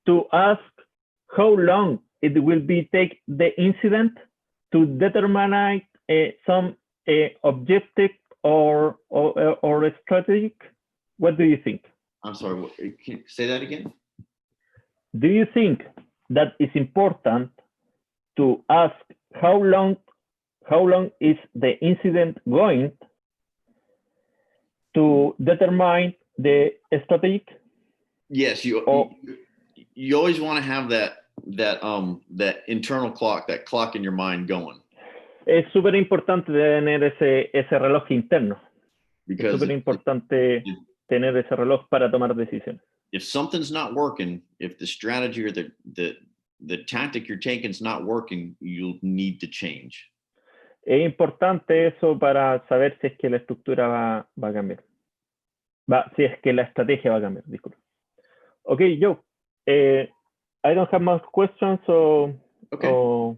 to ask how long it will be take the incident to determine some objective or strategic. What do you think? I'm sorry, can you say that again? Do you think that it's important to ask how long is the incident going to determine the strategic? Yes, you always want to have that internal clock, that clock in your mind going. Es súper importante tener ese reloj interno. Because es súper importante tener ese reloj para tomar decisiones. If something's not working, if the strategy or the tactic you're taking is not working, you'll need to change. Es importante eso para saber si es que la estructura va a cambiar. Si es que la estrategia va a cambiar, disculpa. Okay, Joe. I don't have more questions, so. Okay.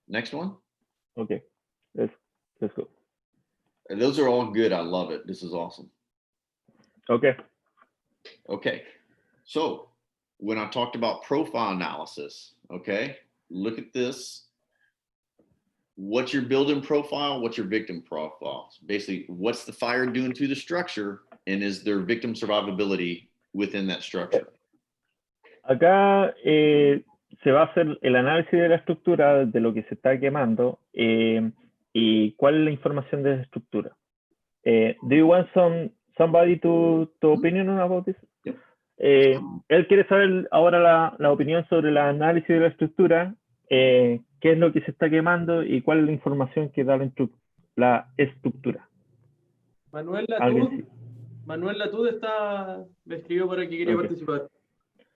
Next one. Okay, let's go. And those are all good. I love it. This is awesome. Okay. Okay. So when I talked about profile analysis, okay, look at this. What's your building profile? What's your victim profile? Basically, what's the fire doing to the structure, and is there victim survivability within that structure? Acá se va a hacer el análisis de la estructura, de lo que se está quemando, y cuál es la información de la estructura. Do you want somebody to opinion about this? Yep. Él quiere saber ahora la opinión sobre el análisis de la estructura, qué es lo que se está quemando y cuál es la información que da la estructura. Manuel Latud me escribió para que quería participar.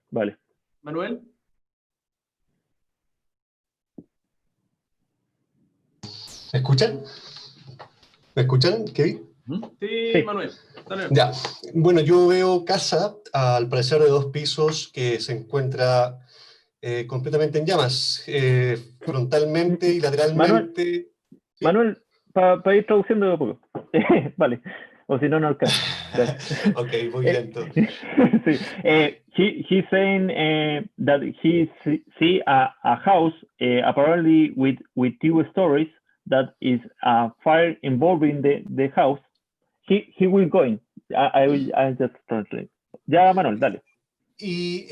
Vale. Manuel. ¿Me escuchan? ¿Me escuchan, Kevin? Sí, Manuel. Dale. Ya. Bueno, yo veo casa, al parecer de 2 pisos, que se encuentra completamente en llamas, frontalmente y lateralmente. Manuel, para ir traduciendo de a poco. Vale. O si no, no alcanza. Ok, muy lento. Sí. He's saying that he see a house apparently with 2 stories that is a fire involving the house. He will go in. I just translate. Ya, Manuel, dale. Y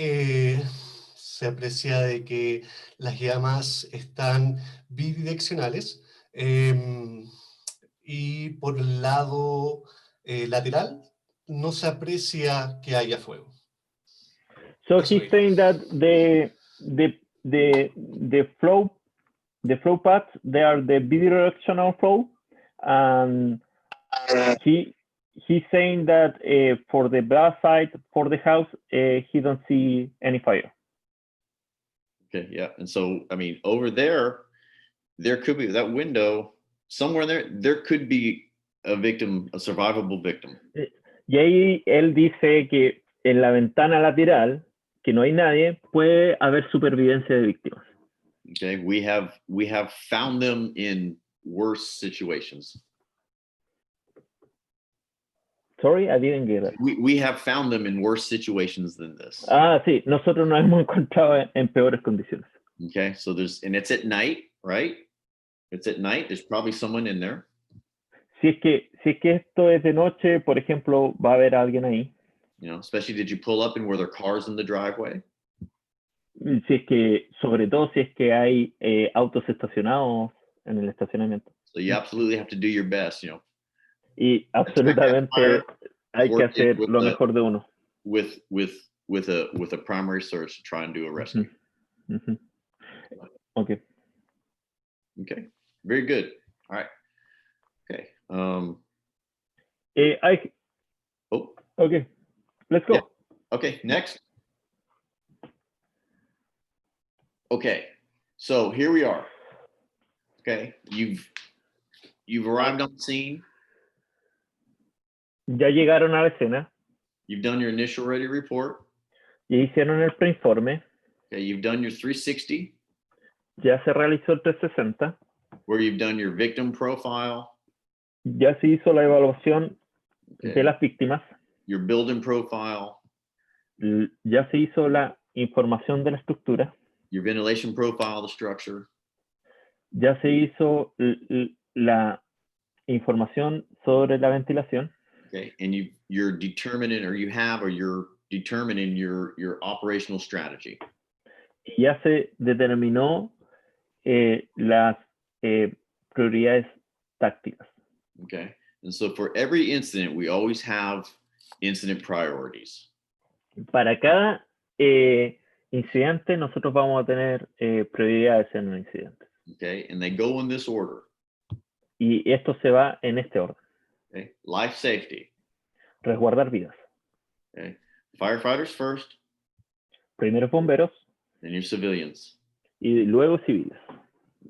se aprecia de que las llamas están bidireccionales y por el lado lateral no se aprecia que haya fuego. So he's saying that the flow paths, they are the bidirectional flow, and he he's saying that for the blast side for the house, he don't see any fire. Okay, yeah. And so, I mean, over there could be that window somewhere there could be a victim, a survivable victim. Y ahí él dice que en la ventana lateral, que no hay nadie, puede haber supervivencia de víctimas. Okay, we have found them in worse situations. Sorry, I didn't get it. We have found them in worse situations than this. Ah, sí, nosotros nos hemos encontrado en peores condiciones. Okay, so and it's at night, right? It's at night. There's probably someone in there. Si es que esto es de noche, por ejemplo, va a haber alguien ahí. You know, especially did you pull up and were there cars in the driveway? Si es que, sobre todo si es que hay autos estacionados en el estacionamiento. So you absolutely have to do your best, you know. Y absolutamente hay que hacer lo mejor de uno. With a primary search to try and do a rescue. Mm-hmm. Okay. Okay. Very good. All right. Okay. Okay. Let's go. Yeah. Okay. Next. Okay. So here we are. Okay. You've arrived on the scene. Ya llegaron a la escena. You've done your initial ready report. Ya hicieron el preinforme. Okay. You've done your 360. Ya se realizó el 360. Where you've done your victim profile. Ya se hizo la evaluación de las víctimas. Your building profile. Ya se hizo la información de la estructura. Your ventilation profile of the structure. Ya se hizo la información sobre la ventilación. Okay, and you're determining your operational strategy. Y ya se determinó las prioridades tácticas. Okay, and so for every incident, we always have incident priorities. Para cada incidente, nosotros vamos a tener prioridades en un incidente. Okay, and they go in this order. Y esto se va en este orden. Okay, life safety. Resguardar vidas. Okay, firefighters first. Primero bomberos. Then your civilians. Y luego civiles.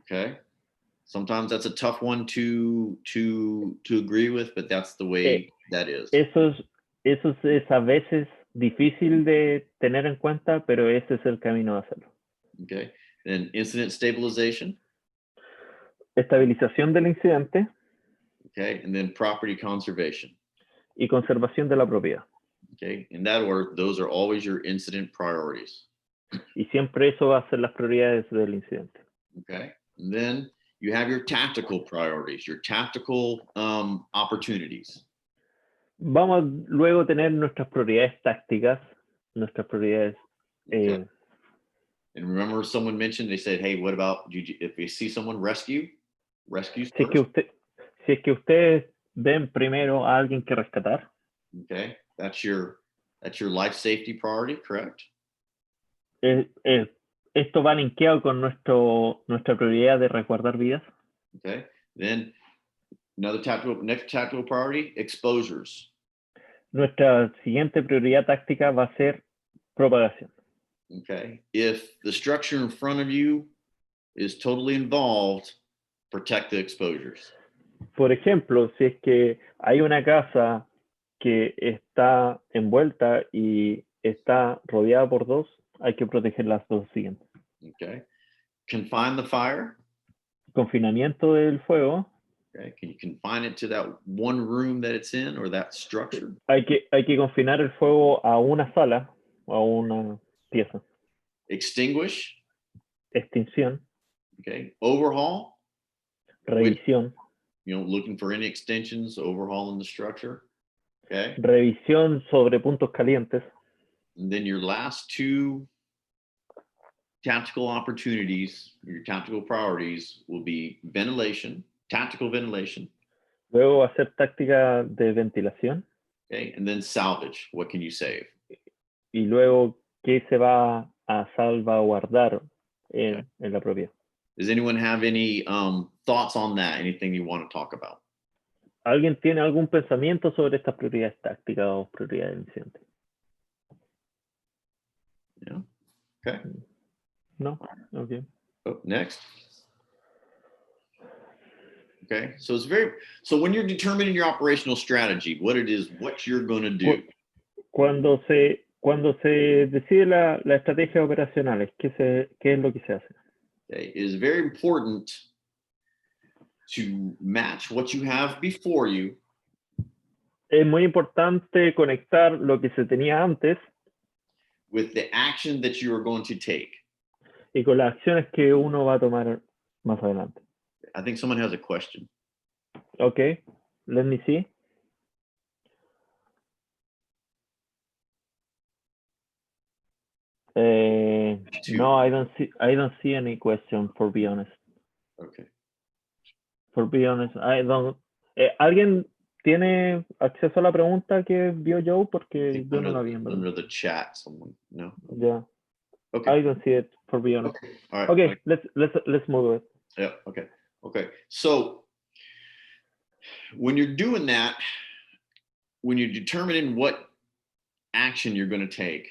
Okay. Sometimes that's a tough one to agree with, but that's the way that is. Eso es a veces difícil de tener en cuenta, pero ese es el camino de hacerlo. Okay. Then incident stabilization. Estabilización del incidente. Okay. And then property conservation. Y conservación de la propiedad. Okay. In that order, those are always your incident priorities. Y siempre eso va a ser las prioridades del incidente. Okay. And then you have your tactical priorities, your tactical opportunities. Vamos luego a tener nuestras prioridades tácticas, nuestras prioridades. Okay. And remember, someone mentioned, they said, "Hey, what about if you see someone rescue first?" Si es que ustedes ven primero a alguien que rescatar. Okay, that's your life safety priority, correct? Esto va linkeado con nuestra prioridad de resguardar vidas. Okay, then next tactical priority, exposures. Nuestra siguiente prioridad táctica va a ser propagación. Okay, if the structure in front of you is totally involved, protect the exposures. Por ejemplo, si es que hay una casa que está envuelta y está rodeada por dos, hay que proteger las dos siguientes. Okay. Confine the fire. Confinamiento del fuego. Okay. Can you confine it to that one room that it's in or that structure? Hay que confinar el fuego a una sala o a una pieza. Extinguish. Extinción. Okay. Overhaul. Revisión. Looking for any extensions, overhauling the structure. Okay. Revisión sobre puntos calientes. And then your last two tactical opportunities, your tactical priorities will be ventilation, tactical ventilation. Luego hacer táctica de ventilación. Okay. And then salvage. What can you save? Y luego, ¿qué se va a salvaguardar en la propiedad? Does anyone have any thoughts on that? Anything you want to talk about? ¿Alguien tiene algún pensamiento sobre estas prioridades tácticas o prioridades del incidente? Yeah. Okay. No. Okay. Oh, next. Okay. So so when you're determining your operational strategy, what you're going to do. Cuando se decide la estrategia operacional, ¿qué es lo que se hace? Okay. It is very important to match what you have before you. Es muy importante conectar lo que se tenía antes with the action that you are going to take. y con las acciones que uno va a tomar más adelante. I think someone has a question. Okay, let me see. No, I don't see any question, for be honest. Okay. For be honest, I don't. ¿Alguien tiene acceso a la pregunta que vio Joe? Porque yo no la vi. Under the chat, someone. No. Yeah. Okay. I don't see it, for be honest. Okay. All right. Okay, let's move it. Yeah. Okay. Okay. So when you're doing that, when you're determining what action you're going to take,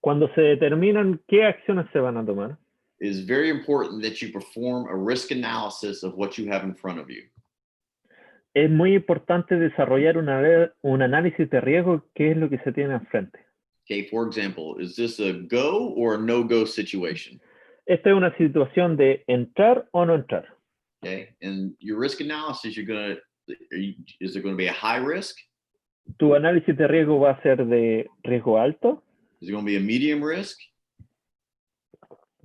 cuando se determinan qué acciones se van a tomar, it is very important that you perform a risk analysis of what you have in front of you. Es muy importante desarrollar un análisis de riesgo, qué es lo que se tiene enfrente. Okay, for example, is this a go or a no-go situation? Esta es una situación de entrar o no entrar. Okay, and your risk analysis, is there going to be a high risk? Tu análisis de riesgo va a ser de riesgo alto. Is it going to be a medium risk?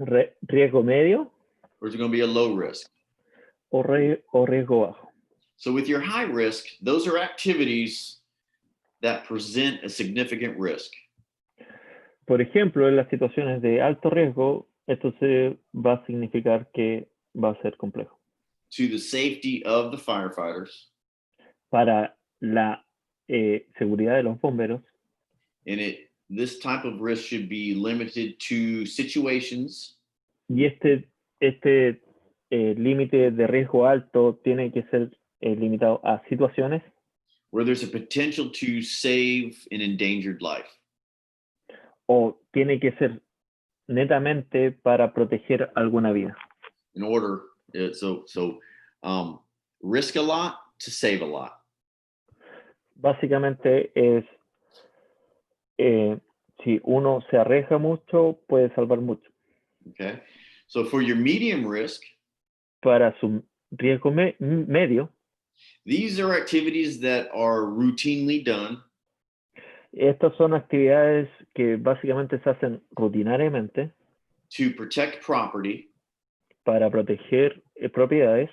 Riesgo medio. Or is it going to be a low risk? O riesgo bajo. So with your high risk, those are activities that present a significant risk. Por ejemplo, en las situaciones de alto riesgo, esto se va a significar que va a ser complejo. To the safety of the firefighters. Para la seguridad de los bomberos. And this type of risk should be limited to situations. Y este límite de riesgo alto tiene que ser limitado a situaciones where there's a potential to save an endangered life. O tiene que ser netamente para proteger alguna vida. In order, risk a lot to save a lot. Básicamente es si uno se arriesga mucho, puede salvar mucho. Okay. So for your medium risk, para su riesgo medio, these are activities that are routinely done. Estas son actividades que básicamente se hacen rutinariamente to protect property. Para proteger propiedades.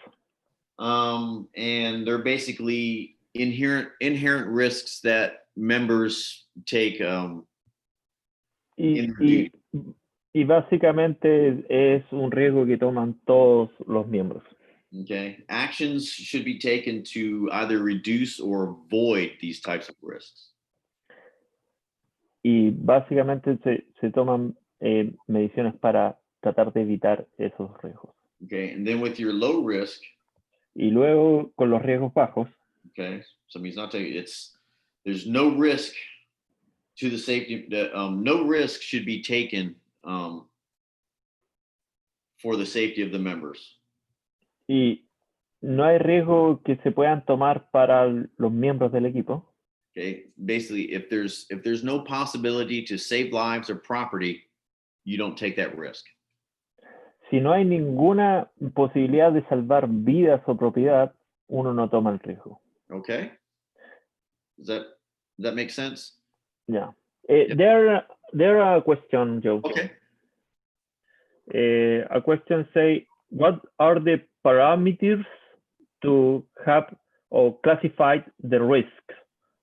And they're basically inherent risks that members take. Y básicamente es un riesgo que toman todos los miembros. Okay. Actions should be taken to either reduce or avoid these types of risks. Y básicamente se toman mediciones para tratar de evitar esos riesgos. Okay. And then with your low risk. Y luego con los riesgos bajos. Okay. So he's not taking there's no risk to the safety. No risk should be taken for the safety of the members. Y no hay riesgo que se puedan tomar para los miembros del equipo. Okay, basically, if there's no possibility to save lives or property, you don't take that risk. Si no hay ninguna posibilidad de salvar vidas o propiedad, uno no toma el riesgo. Okay. Does that make sense? Yeah. Yep. There are a question, Joe. Okay. A question say, what are the parameters to have or classify the risks?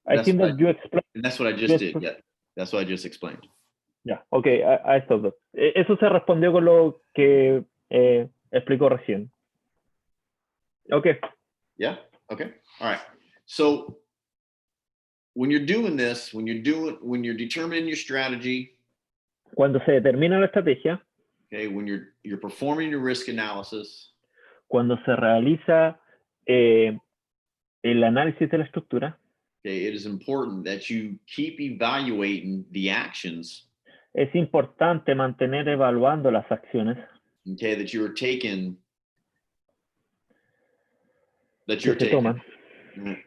I think that you explained. And that's what I just did. Yeah, that's what I just explained. Yeah, okay, I thought that. Eso se respondió con lo que explicó recién. Okay. Yeah, okay, all right. So when you're doing this, when you're determining your strategy. Cuando se determina la estrategia. Okay, when you're performing your risk analysis. Cuando se realiza el análisis de la estructura, okay, it is important that you keep evaluating the actions, es importante mantener evaluando las acciones okay, that you're taking, que se toman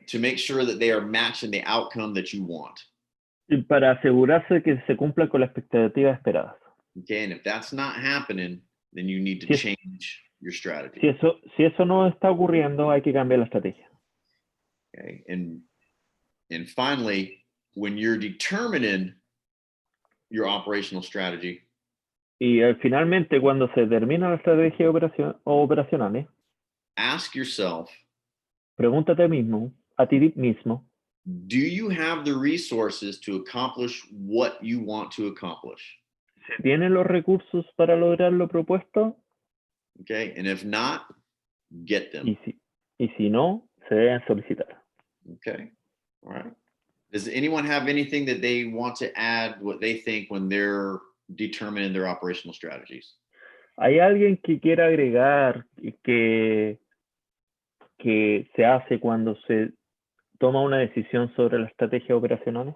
to make sure that they are matching the outcome that you want. y para asegurarse que se cumplan con las expectativas esperadas. Okay, and if that's not happening, then you need to Si es- change your strategy. Si eso no está ocurriendo, hay que cambiar la estrategia. Okay, and finally, when you're determining your operational strategy, Y finalmente, cuando se termina la estrategia operacional, ask yourself, pregúntate a ti mismo, do you have the resources to accomplish what you want to accomplish? ¿se tienen los recursos para lograr lo propuesto? Okay, and if not, get them. Y si no, se deben solicitar. Okay, all right. Does anyone have anything that they want to add, what they think when they're determining their operational strategies? ¿Hay alguien que quiera agregar que se hace cuando se toma una decisión sobre la estrategia operacional?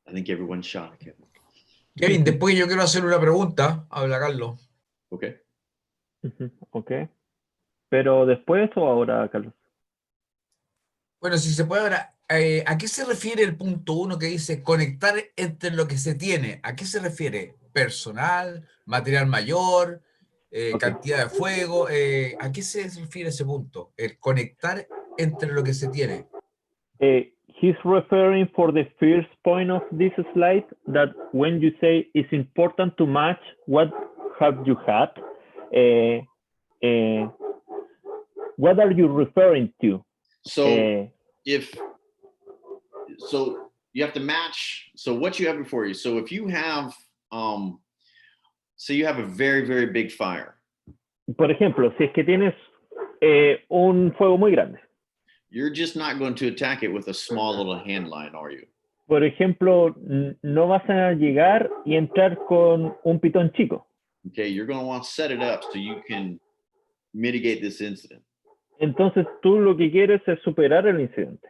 I think everyone's shot. Kevin, después yo quiero hacer una pregunta. Habla Carlos. Okay. Ok. ¿Pero después o ahora, Carlos? Bueno, si se puede ahora, ¿a qué se refiere el punto 1 que dice conectar entre lo que se tiene? ¿A qué se refiere? ¿Personal? ¿Material mayor? Ok. ¿Cantidad de fuego? ¿A qué se refiere ese punto? El conectar entre lo que se tiene. He's referring for the first point of this slide that when you say it's important to match what have you had, what are you referring to? So so you have to match. So what you have before you. So if you have, so you have a very, very big fire. Por ejemplo, si es que tienes un fuego muy grande. You're just not going to attack it with a small little hand line, are you? Por ejemplo, no vas a llegar y entrar con un pitón chico. Okay, you're going to want to set it up so you can mitigate this incident. Entonces tú lo que quieres es superar el incidente.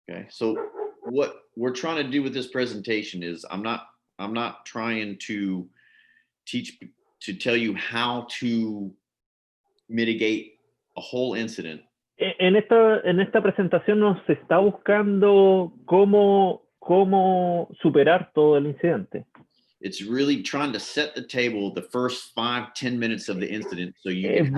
Okay, so what we're trying to do with this presentation is I'm not trying to tell you how to mitigate a whole incident. En esta presentación nos está buscando cómo superar todo el incidente. It's really trying to set the table the first 5-10 minutes of the incident so you Es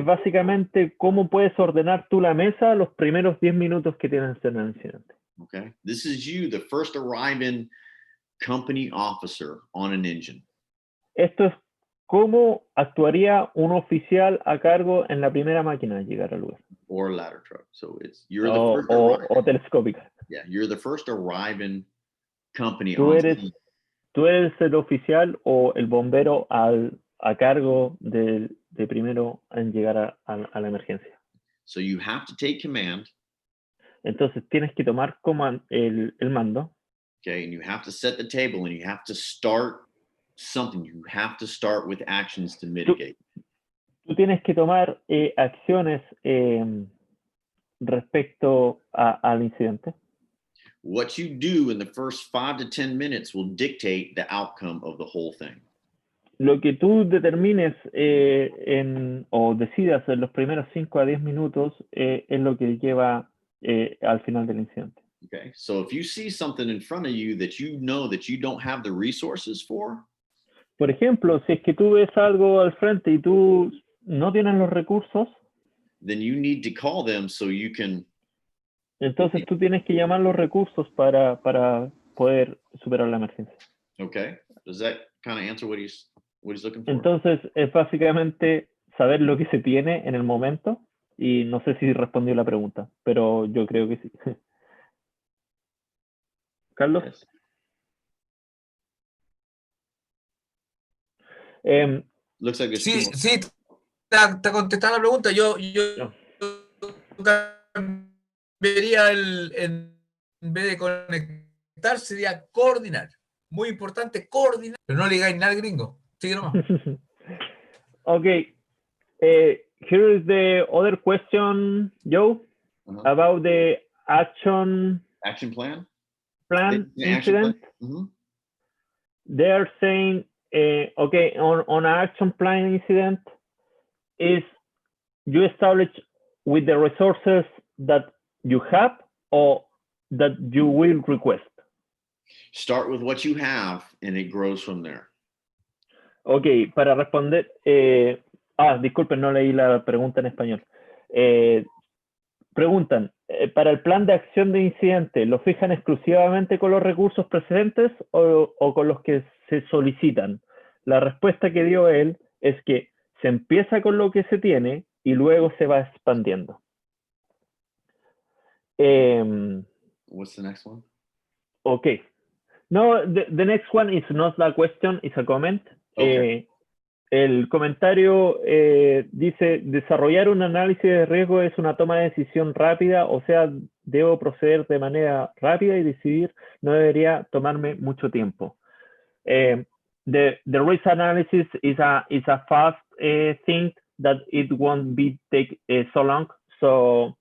básicamente cómo puedes ordenar tú la mesa los primeros 10 minutos que tienes en el incidente. Okay, this is you, the first arriving company officer on an engine. Esto es cómo actuaría un oficial a cargo en la primera máquina al llegar al lugar. Or a ladder truck. So you're the first arriving. O telescópica. Yeah, you're the first arriving company Tú on eres el oficial o el bombero a cargo de primero en llegar a la emergencia. So you have to take command. Entonces tienes que tomar el mando. Okay, and you have to set the table and you have to start something. You have to start with actions to mitigate. Tú tienes que tomar acciones respecto al incidente. What you do in the first 5 to 10 minutes will dictate the outcome of the whole thing. Lo que tú determines o decidas en los primeros 5 a 10 minutos es lo que lleva al final del incidente. Okay, so if you see something in front of you that you know that you don't have the resources for. Por ejemplo, si es que tú ves algo al frente y tú no tienes los recursos, then you need to call them so you can. Entonces tú tienes que llamar los recursos para poder superar la emergencia. Okay, does that kind of answer what he's looking for? Entonces es básicamente saber lo que se tiene en el momento y no sé si respondió la pregunta, pero yo creo que sí. Carlos. Yes. Looks like sí, te contesté la pregunta. Yo vería en vez de conectar sería coordinar. Muy importante coordinar, pero no le digáis nada al gringo. Sigue nomás. Ok. here is the other question, Joe, about the action plan incident. Action plan? They are saying, okay, on an action plan incident, is you establish with the resources that you have or that you will request? Start with what you have and it grows from there. Ok, para responder, disculpen, no leí la pregunta en español. Preguntan, ¿para el plan de acción de incidente lo fijan exclusivamente con los recursos precedentes o con los que se solicitan? La respuesta que dio él es que se empieza con lo que se tiene y luego se va expandiendo. What's the next one? Okay. No, the next one is not a question, it's a comment. Okay. El comentario dice, desarrollar un análisis de riesgo es una toma de decisión rápida, o sea, debo proceder de manera rápida y decidir, no debería tomarme mucho tiempo. The risk analysis is a fast thing that it won't be take so long, so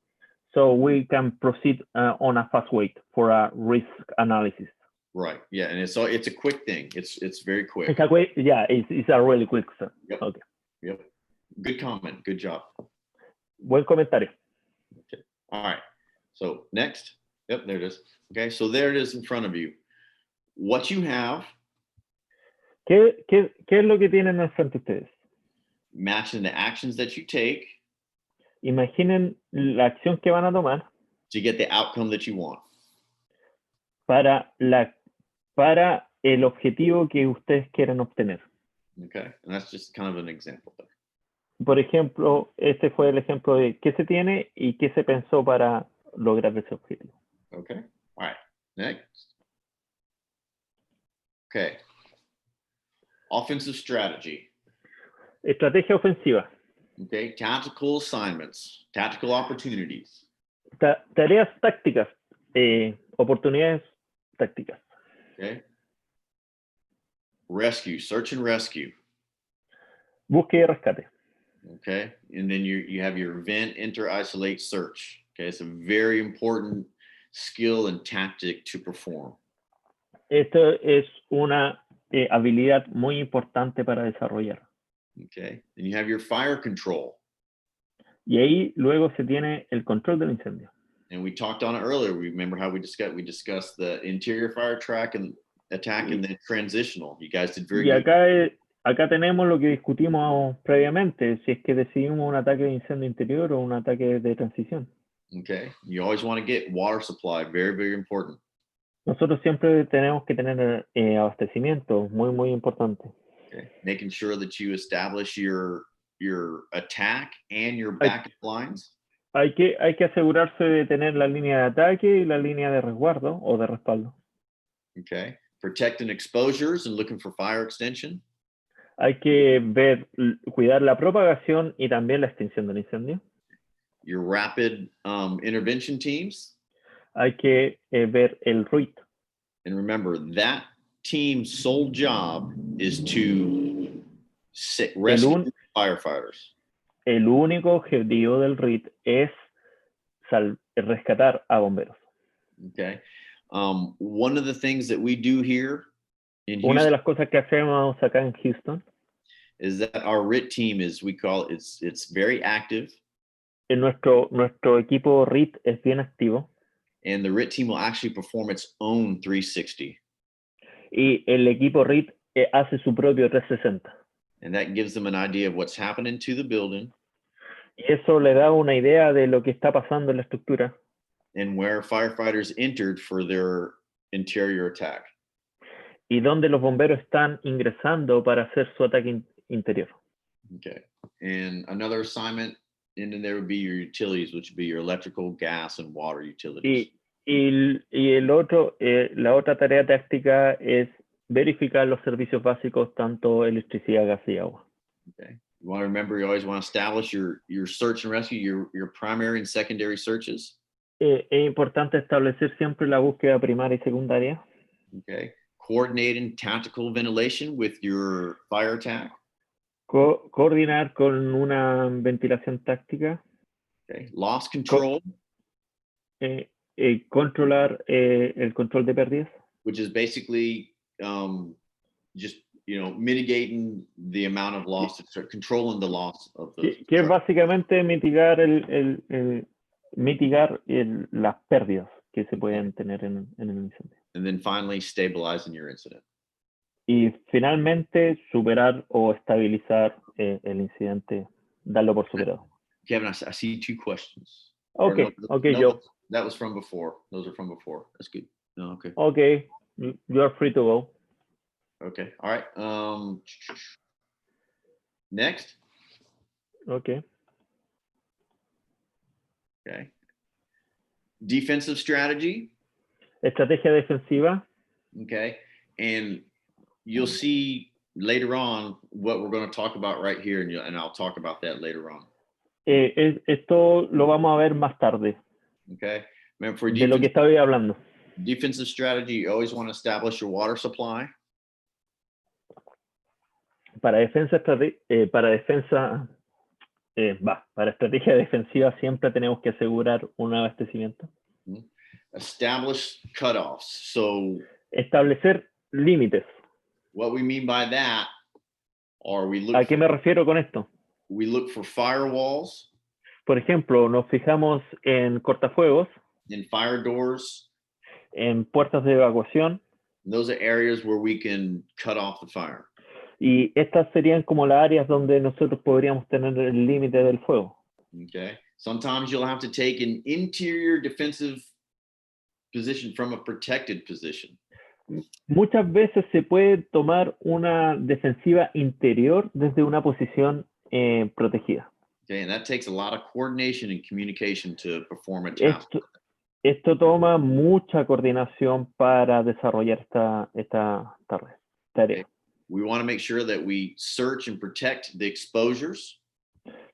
we can proceed on a fast way for a risk analysis. Right. Yeah, and it's a quick thing. It's very quick. It's a quick. Yeah, it's a really quick. Yep. Okay. Yep. Good comment. Good job. Buen comentario. Okay. All right. So next. Yep, there it is. Okay, so there it is in front of you. What you have. ¿Qué es lo que tienen al frente ustedes? Matching the actions that you take. Imaginen la acción que van a tomar. To get the outcome that you want. Para el objetivo que ustedes quieren obtener. Okay, and that's just kind of an example there. Por ejemplo, este fue el ejemplo de qué se tiene y qué se pensó para lograr ese objetivo. Okay, all right, next. Okay, offensive strategy. Estrategia ofensiva. Okay, tactical assignments, tactical opportunities. Tareas tácticas, oportunidades tácticas. Okay. Rescue, search and rescue. Búsqueda y rescate. Okay, and then you have your vent, enter, isolate, search. Okay, it's a very important skill and tactic to perform. Esto es una habilidad muy importante para desarrollar. Okay, and you have your fire control. Y ahí luego se tiene el control del incendio. And we talked on it earlier. Remember how we discussed the interior fire track and attack and the transitional. You guys did very good. Acá tenemos lo que discutimos previamente, si es que decidimos un ataque de incendio interior o un ataque de transición. Okay, you always want to get water supply, very, very important. Nosotros siempre tenemos que tener abastecimiento, muy, muy importante. Okay, making sure that you establish your attack and your backup lines. Hay que asegurarse de tener la línea de ataque y la línea de resguardo o de respaldo. Okay, protecting exposures and looking for fire extension. Hay que cuidar la propagación y también la extinción del incendio. Your rapid intervention teams. Hay que ver el RIT. And remember, that team's sole job is to rescue firefighters. El único objetivo del RIT es rescatar a bomberos. Okay. One of the things that we do here in Una Houston, de las cosas que hacemos acá en Houston is that our RIT team is, it's very active. Nuestro equipo RIT es bien activo. And the RIT team will actually perform its own 360. Y el equipo RIT hace su propio 360. And that gives them an idea of what's happening to the building. Y eso le da una idea de lo que está pasando en la estructura. And where firefighters entered for their interior attack. Y dónde los bomberos están ingresando para hacer su ataque interior. Okay. And another assignment, and then there would be your utilities, which would be your electrical, gas, and water utilities. Y el otro, la otra tarea táctica es verificar los servicios básicos, tanto electricidad, gas y agua. Okay. You want to remember, you always want to establish your search and rescue, your primary and secondary searches. Es importante establecer siempre la búsqueda primaria y secundaria. Okay. Coordinating tactical ventilation with your fire attack. Coordinar con una ventilación táctica. Okay. Loss control, Controlar el control de pérdidas. which is basically just mitigating the amount of loss, controlling the loss of the. Que es básicamente mitigar las pérdidas que se pueden tener en el incendio. And then finally, stabilizing your incident. Y finalmente superar o estabilizar el incidente, darlo por superado. Kevin, I see 2 questions. Okay, Joe. That was from before. Those are from before. That's good. No, okay. Okay, you are free to go. Okay. All right. Next. Okay. Okay. Defensive strategy. Estrategia defensiva. Okay. And you'll see later on what we're going to talk about right here, and I'll talk about that later on. Esto lo vamos a ver más tarde. Okay. Remember, for de lo que estaba hablando. Defensive strategy, you always want to establish your water supply. Para estrategia defensiva siempre tenemos que asegurar un abastecimiento. Establish cutoffs. So establecer límites. What we mean by that, or we look ¿A qué me refiero con esto? We look for firewalls. Por ejemplo, nos fijamos en cortafuegos. In fire doors. En puertas de evacuación. Those are areas where we can cut off the fire. Y estas serían como las áreas donde nosotros podríamos tener el límite del fuego. Okay. Sometimes you'll have to take an interior defensive position from a protected position. Muchas veces se puede tomar una defensiva interior desde una posición protegida. Okay, and that takes a lot of coordination and communication to perform a task. Esto toma mucha coordinación para desarrollar esta tarea. Okay. We want to make sure that we search and protect the exposures.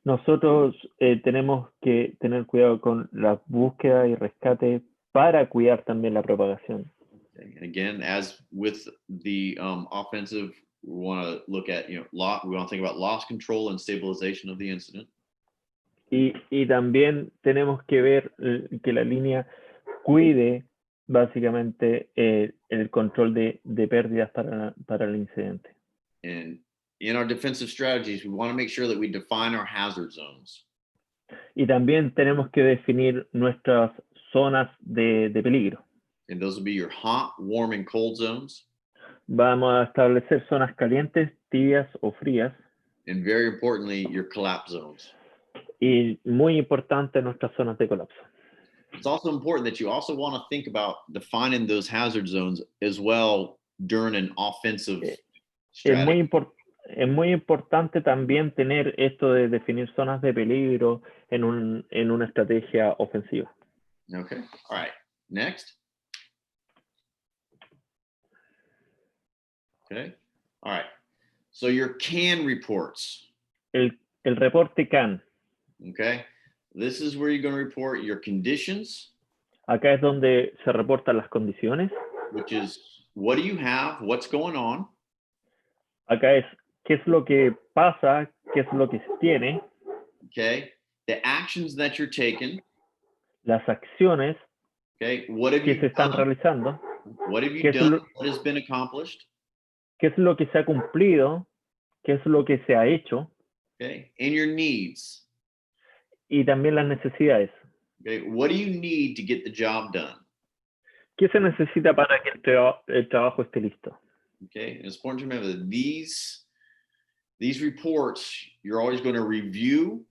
Nosotros tenemos que tener cuidado con la búsqueda y rescate para cuidar también la propagación. Okay. And again, as with the offensive, we want to look at, we want to think about loss control and stabilization of the incident. Y también tenemos que ver que la línea cuide básicamente el control de pérdidas para el incidente. And in our defensive strategies, we want to make sure that we define our hazard zones. Y también tenemos que definir nuestras zonas de peligro. And those will be your hot, warm, and cold zones. Vamos a establecer zonas calientes, tibias o frías. And very importantly, your collapse zones. Y muy importante nuestras zonas de colapso. It's also important that you also want to think about defining those hazard zones as well during an offensive strategy. Es muy importante también tener esto de definir zonas de peligro en una estrategia ofensiva. Okay, all right, next. Okay, all right. So your CAN reports. El reporte CAN. Okay, this is where you're going to report your conditions. Acá es donde se reportan las condiciones. Which is, what do you have? What's going on? Acá es qué es lo que pasa, qué es lo que se tiene. Okay, the actions that you're taking. Las acciones okay, what have que you se están done? realizando. What have you done? What has been accomplished? ¿Qué es lo que se ha cumplido? ¿Qué es lo que se ha hecho? Okay, and your needs. Y también las necesidades. Okay, what do you need to get the job done? ¿Qué se necesita para que el trabajo esté listo? Okay, and it's important to remember that these reports you're always going to review.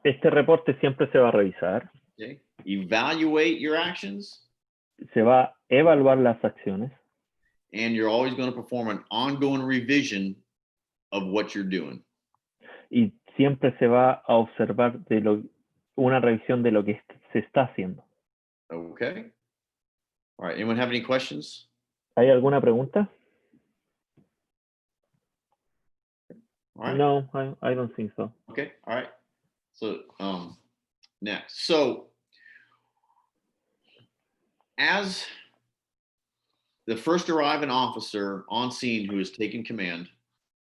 Este reporte siempre se va a revisar. Okay, evaluate your actions. Se va a evaluar las acciones. And you're always going to perform an ongoing revision of what you're doing. Y siempre se va a observar una revisión de lo que se está haciendo. Okay. All right. Anyone have any questions? ¿Hay alguna pregunta? All right. No, I don't think so. Okay. All right. So next. So as the first arriving officer on scene who is taking command.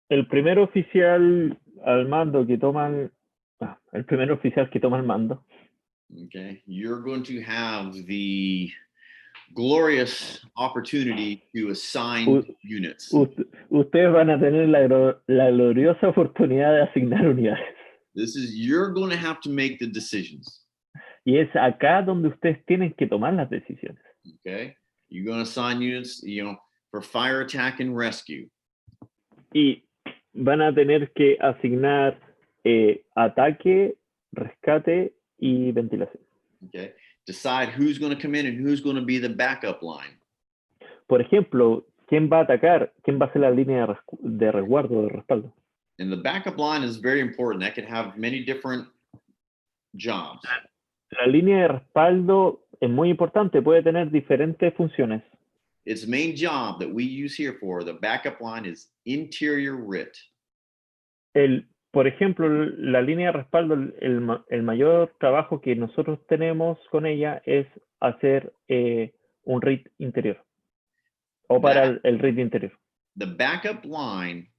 El primer oficial al mando que toma el primer oficial que toma el mando. Okay, you're going to have the glorious opportunity to assign units. Ustedes van a tener la gloriosa oportunidad de asignar unidades. You're going to have to make the decisions. Y es acá donde ustedes tienen que tomar las decisiones. Okay, you're going to assign units, for fire attack and rescue. Y van a tener que asignar ataque, rescate y ventilación. Okay, decide who's going to come in and who's going to be the backup line. Por ejemplo, ¿quién va a atacar? ¿Quién va a ser la línea de resguardo, de respaldo? And the backup line is very important. That could have many different jobs. La línea de respaldo es muy importante, puede tener diferentes funciones. Its main job that we use here for the backup line is interior RIT. Por ejemplo, la línea de respaldo, el mayor trabajo que nosotros tenemos con ella es hacer un RIT interior. O para el RIT interior. The backup line,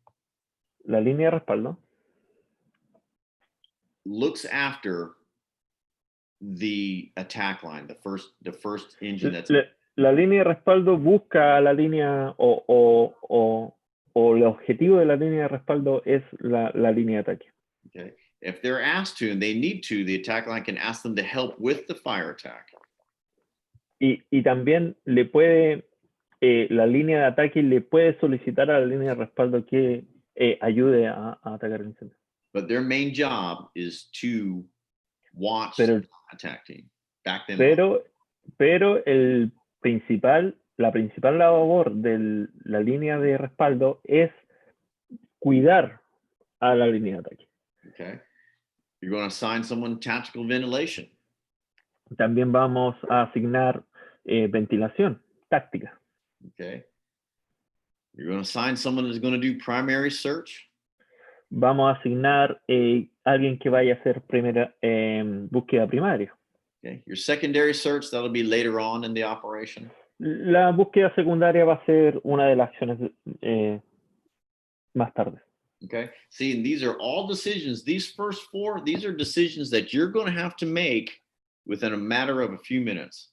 la línea de respaldo, looks after the attack line, the first engine that's... La línea de respaldo busca la línea o el objetivo de la línea de respaldo es la línea de ataque. Okay. If they're asked to and they need to, the attack line can ask them to help with the fire attack. Y también le puede, la línea de ataque le puede solicitar a la línea de respaldo que ayude a atacar el incendio. But their main job is to watch the attack team, back them up. Pero la principal labor de la línea de respaldo es cuidar a la línea de ataque. Okay. You're going to assign someone tactical ventilation. También vamos a asignar ventilación táctica. Okay. You're going to assign someone who's going to do primary search. Vamos a asignar alguien que vaya a hacer búsqueda primaria. Okay. Your secondary search, that'll be later on in the operation. La búsqueda secundaria va a ser una de las acciones más tarde. Okay. See, and these are all decisions. These first four, these are decisions that you're going to have to make within a matter of a few minutes.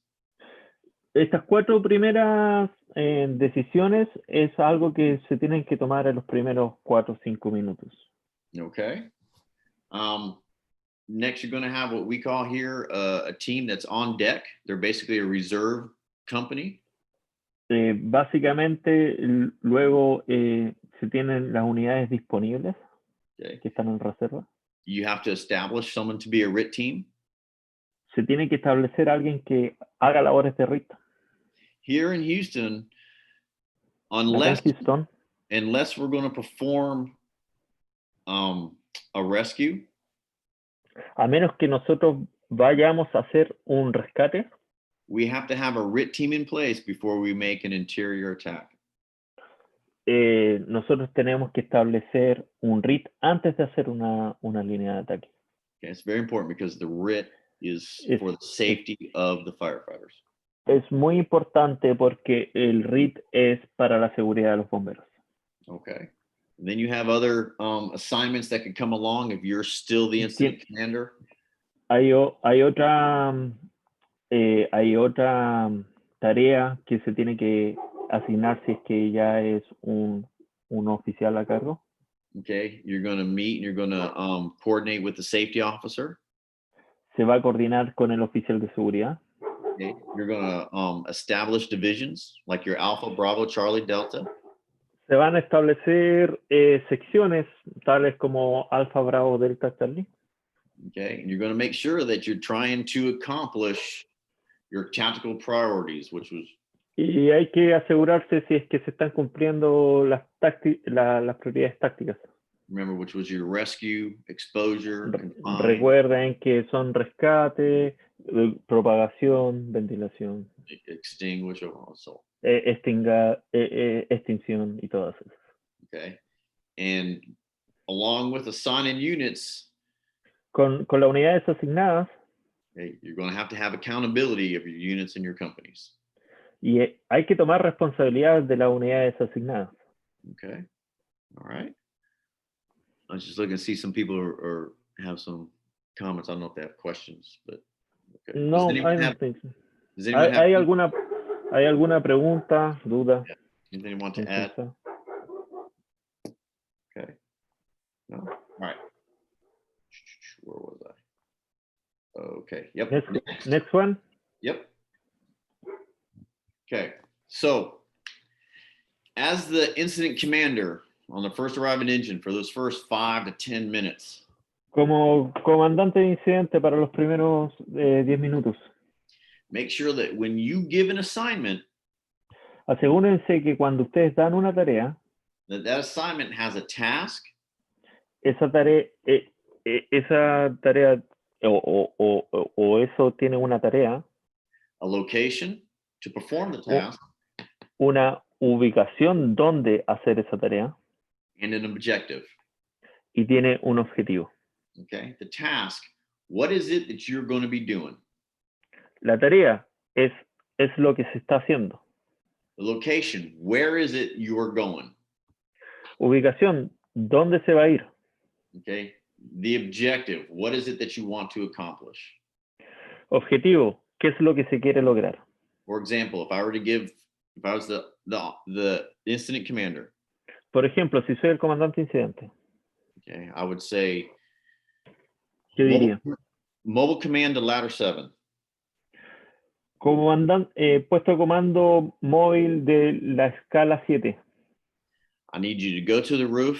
Estas 4 primeras decisiones es algo que se tienen que tomar en los primeros 4 o 5 minutos. Okay. Next, you're going to have what we call here a team that's on deck. They're basically a reserve company. Básicamente, luego se tienen las unidades disponibles que están en reserva. You have to establish someone to be a RIT team. Se tiene que establecer alguien que haga labores de RIT. Here in Houston, unless we're going to perform a rescue, a menos que nosotros vayamos a hacer un rescate, we have to have a RIT team in place before we make an interior attack. Nosotros tenemos que establecer un RIT antes de hacer una línea de ataque. Okay, it's very important because the RIT is for the safety of the firefighters. Es muy importante porque el RIT es para la seguridad de los bomberos. Okay. And then you have other assignments that could come along if you're still the incident commander. Hay otra tarea que se tiene que asignar si es que ya es un oficial a cargo. Okay, you're going to meet and you're going to coordinate with the safety officer. Se va a coordinar con el oficial de seguridad. Okay. You're going to establish divisions like your Alpha, Bravo, Charlie, Delta. Se van a establecer secciones tales como Alpha, Bravo, Delta, Charlie. Okay, and you're going to make sure that you're trying to accomplish your tactical priorities, which was... Y hay que asegurarse si es que se están cumpliendo las prioridades tácticas. Remember, which was your rescue, exposure, confine. Recuerden que son rescate, propagación, ventilación. Extinguish, also. Extinción y todas esas. Okay, and along with assigning units, con las unidades asignadas, okay, you're going to have accountability of your units in your companies. Y hay que tomar responsabilidad de las unidades asignadas. Okay, all right. I was just looking to see some people or have some comments. I don't know if they have questions, but okay. No, I don't think so. Does anyone have ¿Hay alguna pregunta, duda? anything you want to add? Okay. No? All right. Where was I? Okay. Yep. Next one. Yep. Okay. So, as the incident commander on the first arriving engine for those first 5 to 10 minutes. Como comandante de incidente para los primeros 10 minutos. Make sure that when you give an assignment, asegúrense que cuando ustedes dan una tarea, that assignment has a task, esa tarea o eso tiene una tarea, a location to perform the task, una ubicación donde hacer esa tarea, and an objective. Y tiene un objetivo. Okay, the task, what is it that you're going to be doing? La tarea es lo que se está haciendo. The location, where is it you're going? Ubicación, ¿dónde se va a ir? Okay, the objective, what is it that you want to accomplish? Objetivo, ¿qué es lo que se quiere lograr? For example, if I was the incident commander. Por ejemplo, si soy el comandante incidente. Okay, I would say, ¿qué diría? Mobile command to ladder 7. Puesto de comando móvil de la escala 7. I need you to go to the roof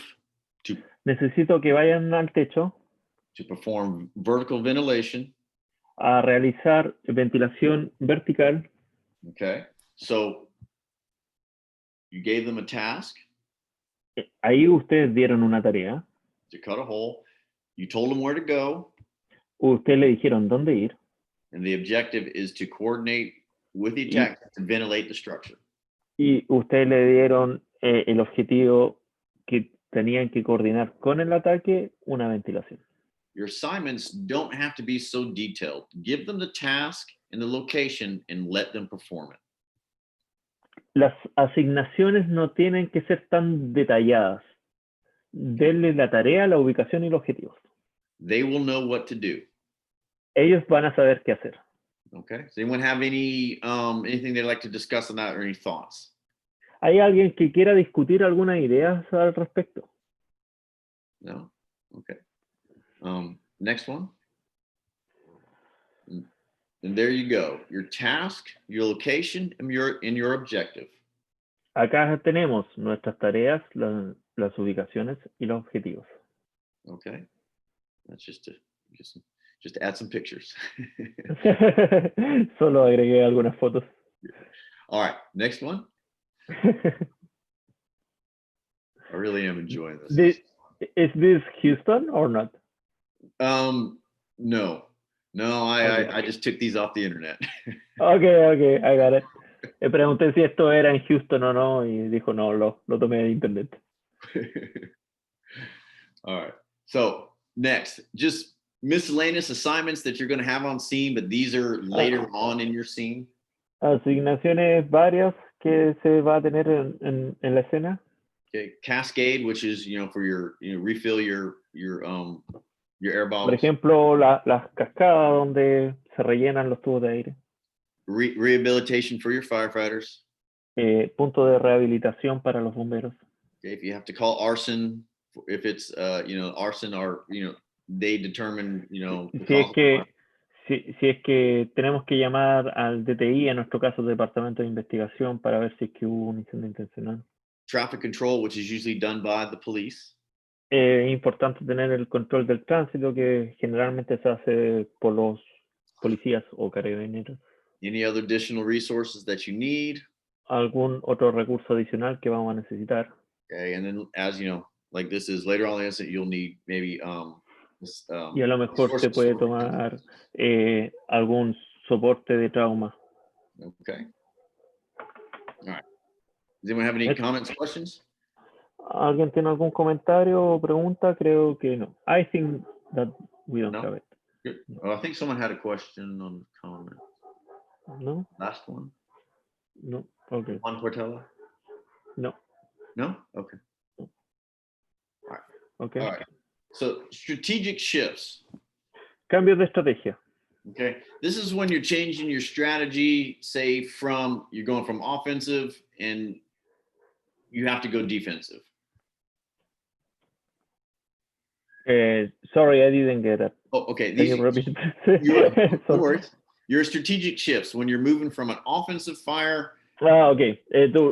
Necesito que vayan al techo to perform vertical ventilation. A realizar ventilación vertical. Okay, so you gave them a task. Ahí ustedes dieron una tarea. To cut a hole. You told them where to go. Ustedes le dijeron dónde ir. And the objective is to coordinate with the attack to ventilate the structure. Y ustedes le dieron el objetivo que tenían que coordinar con el ataque, una ventilación. Your assignments don't have to be so detailed. Give them the task and the location and let them perform it. Las asignaciones no tienen que ser tan detalladas. Denle la tarea, la ubicación y los objetivos. They will know what to do. Ellos van a saber qué hacer. Okay. Does anyone have anything they'd like to discuss on that or any thoughts? ¿Hay alguien que quiera discutir algunas ideas al respecto? No? Okay. Next one. And there you go. Your task, your location, and your objective. Acá tenemos nuestras tareas, las ubicaciones y los objetivos. Okay. That's just to add some pictures. Solo agregué algunas fotos. All right, next one. I really am enjoying this. Is this Houston or not? No, I just took these off the internet. Okay, I got it. Le pregunté si esto era en Houston o no y dijo no, lo tomé de internet. All right, so next, just miscellaneous assignments that you're going to have on scene, but these are later on in your scene. Asignaciones varias que se va a tener en la escena. Okay, cascade, which is for your refill your air bottles. Por ejemplo, las cascadas donde se rellenan los tubos de aire. Rehabilitation for your firefighters. Punto de rehabilitación para los bomberos. Okay, if you have to call arson, if it's arson or they determine Si es que tenemos que llamar al DTI, en nuestro caso Departamento de Investigación, para ver si es que hubo un incendio intencional. Traffic control, which is usually done by the police. Es importante tener el control del tránsito, que generalmente se hace por los policías o carabineros. Any other additional resources that you need? Algún otro recurso adicional que vamos a necesitar. Okay, and then as like this is later on in the incident, you'll need maybe y a lo mejor se puede tomar algún soporte de trauma. Okay. All right. Does anyone have any comments, questions? ¿Alguien tiene algún comentario o pregunta? Creo que no. I think that we don't have it. Good. Well, I think someone had a question on the comment. No? Last one? No. Okay. Juan Portela? No. No? Okay. No. All right. Okay. All right. So strategic shifts. Cambios de estrategia. Okay. This is when you're changing your strategy, say you're going from offensive and you have to go defensive. Sorry, I didn't get it. Oh, okay. Can you repeat? No worries. Your strategic shifts when you're moving from an offensive fire. Ok.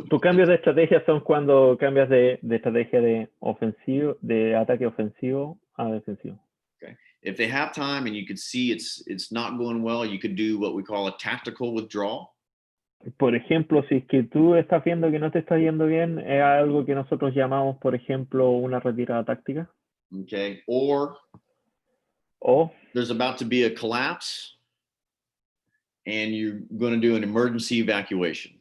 Tus cambios de estrategia son cuando cambias de estrategia de ataque ofensivo a defensivo. Okay. If they have time and you could see it's not going well, you could do what we call a tactical withdrawal. Por ejemplo, si es que tú estás viendo que no te está yendo bien, es algo que nosotros llamamos, por ejemplo, una retirada táctica. Okay. Or there's about to be a collapse and you're going to do an emergency evacuation.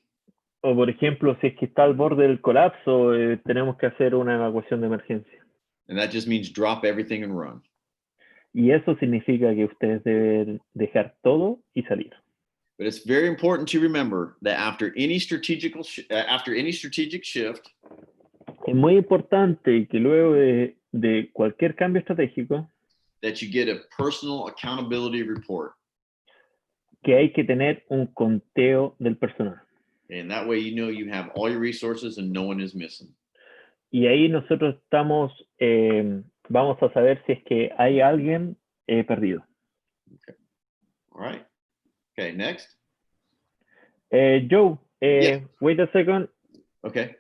O por ejemplo, si es que está al borde del colapso, tenemos que hacer una evacuación de emergencia. And that just means drop everything and run. Y eso significa que ustedes deben dejar todo y salir. But it's very important to remember that after any strategic shift, es muy importante que luego de cualquier cambio estratégico, that you get a personal accountability report. Que hay que tener un conteo del personal. And that way you know you have all your resources and no one is missing. Y ahí nosotros vamos a saber si es que hay alguien perdido. Okay. All right. Okay, next. Joe, Yeah. Wait a second. Okay.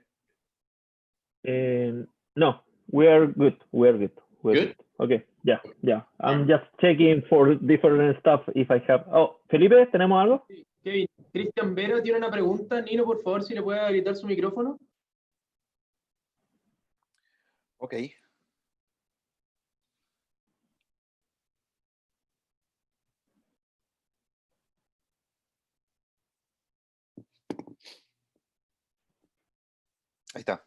No, we are good. Good? Okay, yeah. I'm just checking for different stuff if I have. Oh, Felipe, ¿tenemos algo? Kevin, Cristian Vera tiene una pregunta. Nino, por favor, si le puede habilitar su micrófono. Ok. Ahí está.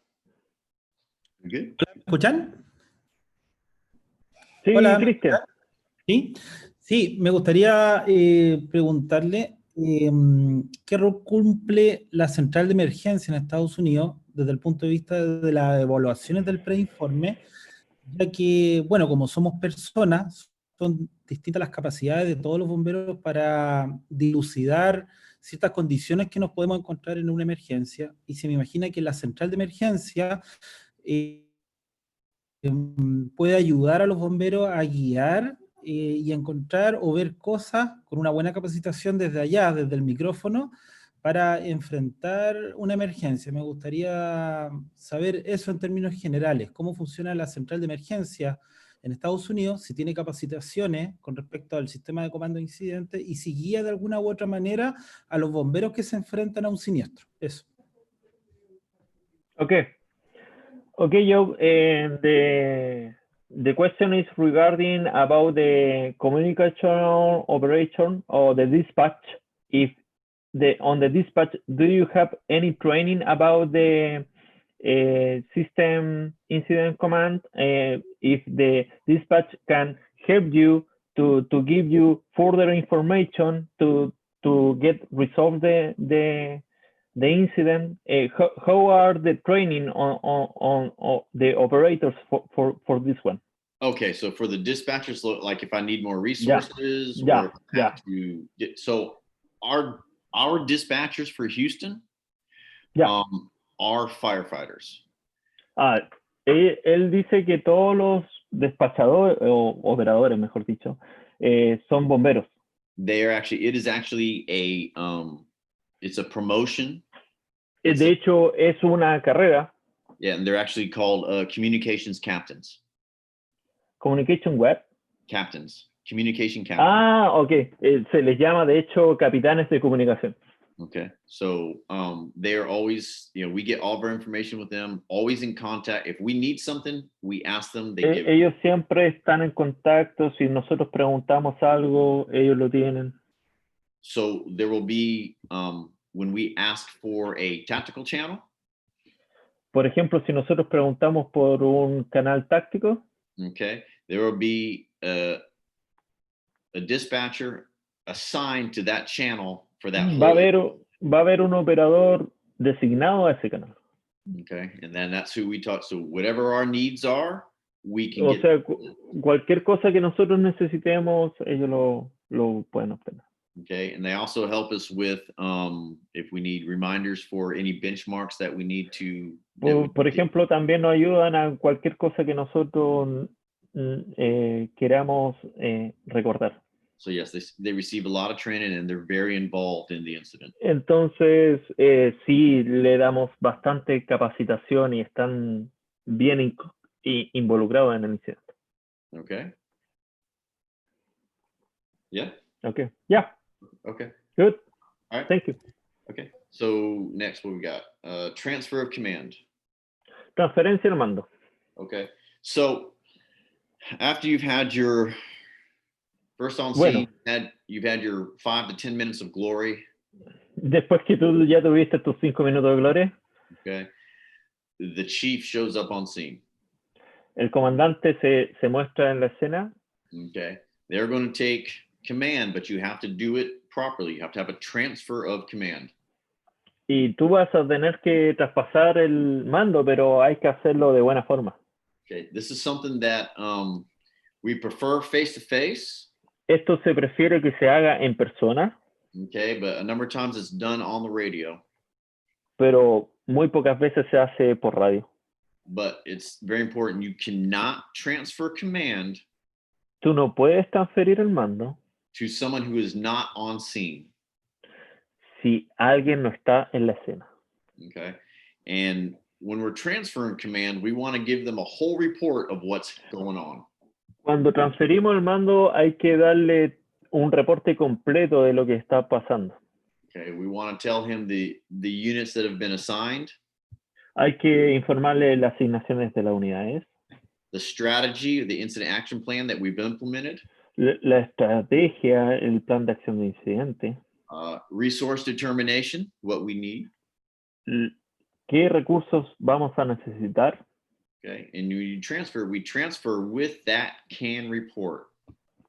Good. ¿Me escuchan? Sí, Hola, Cristian. ¿Sí? Sí, me gustaría preguntarle qué rol cumple la central de emergencia en Estados Unidos desde el punto de vista de las evaluaciones del preinforme, ya que, bueno, como somos personas, son distintas las capacidades de todos los bomberos para dilucidar ciertas condiciones que nos podemos encontrar en una emergencia, y se me imagina que la central de emergencia puede ayudar a los bomberos a guiar y encontrar o ver cosas con una buena capacitación desde allá, desde el micrófono, para enfrentar una emergencia. Me gustaría saber eso en términos generales, cómo funciona la central de emergencia en Estados Unidos, si tiene capacitaciones con respecto al sistema de comando de incidentes y si guía de alguna u otra manera a los bomberos que se enfrentan a un siniestro. Eso. Okay, Joe, the question is regarding about the communication operation or the dispatch. If on the dispatch, do you have any training about the system incident command? If the dispatch can help you to give you further information to get resolve the incident, how are the training on the operators for this one? Okay, so for the dispatchers, like if I need more resources, so our dispatchers for Houston are firefighters. Él dice que todos los despachadores o operadores, mejor dicho, son bomberos. It is actually it's a promotion. De hecho, es una carrera. Yeah, and they're actually called communications captains. Communication what? Captains. Communication captains. Ah, okay. Se les llama, de hecho, capitanes de comunicación. Okay, so they are always, we get all of our information with them, always in contact. If we need something, we ask them. Ellos siempre están en contacto. Si nosotros preguntamos algo, ellos lo tienen. So there will be, when we ask for a tactical channel. Por ejemplo, si nosotros preguntamos por un canal táctico. Okay, there will be a dispatcher assigned to that channel for that. Va a haber un operador designado a ese canal. Okay, and then that's who we talk. So whatever our needs are, we can O get. sea, cualquier cosa que nosotros necesitemos, ellos lo pueden obtener. Okay, and they also help us with if we need reminders for any benchmarks that we need to. Por ejemplo, también nos ayudan a cualquier cosa que nosotros queramos recordar. So yes, they receive a lot of training and they're very involved in the incident. Entonces, sí, le damos bastante capacitación y están bien involucrados en el incidente. Okay. Yeah. Okay. Yeah. Okay. Good. All right. Thank you. Okay. So next, what we got? Transfer of command. Transferencia de mando. Okay. So after you've had your first on Bueno. scene, you've had your 5 to 10 minutes of glory. Después que tú ya tuviste tus 5 minutos de gloria, Okay. The chief shows up on scene. el comandante se muestra en la escena. Okay. They're going to take command, but you have to do it properly. You have to have a transfer of command. Y tú vas a tener que traspasar el mando, pero hay que hacerlo de buena forma. Okay. This is something that we prefer face to face. Esto se prefiere que se haga en persona. Okay, but a number of times it's done on the radio. Pero muy pocas veces se hace por radio. But it's very important. You cannot transfer command. Tú no puedes transferir el mando to someone who is not on scene. Si alguien no está en la escena. Okay, and when we're transferring command, we want to give them a whole report of what's going on. Cuando transferimos el mando, hay que darle un reporte completo de lo que está pasando. Okay, we want to tell him the units that have been assigned. Hay que informarle las asignaciones de las unidades. The strategy, the incident action plan that we've implemented. La estrategia, el plan de acción de incidente. Resource determination, what we need. ¿Qué recursos vamos a necesitar? Okay, and we transfer with that CAN report.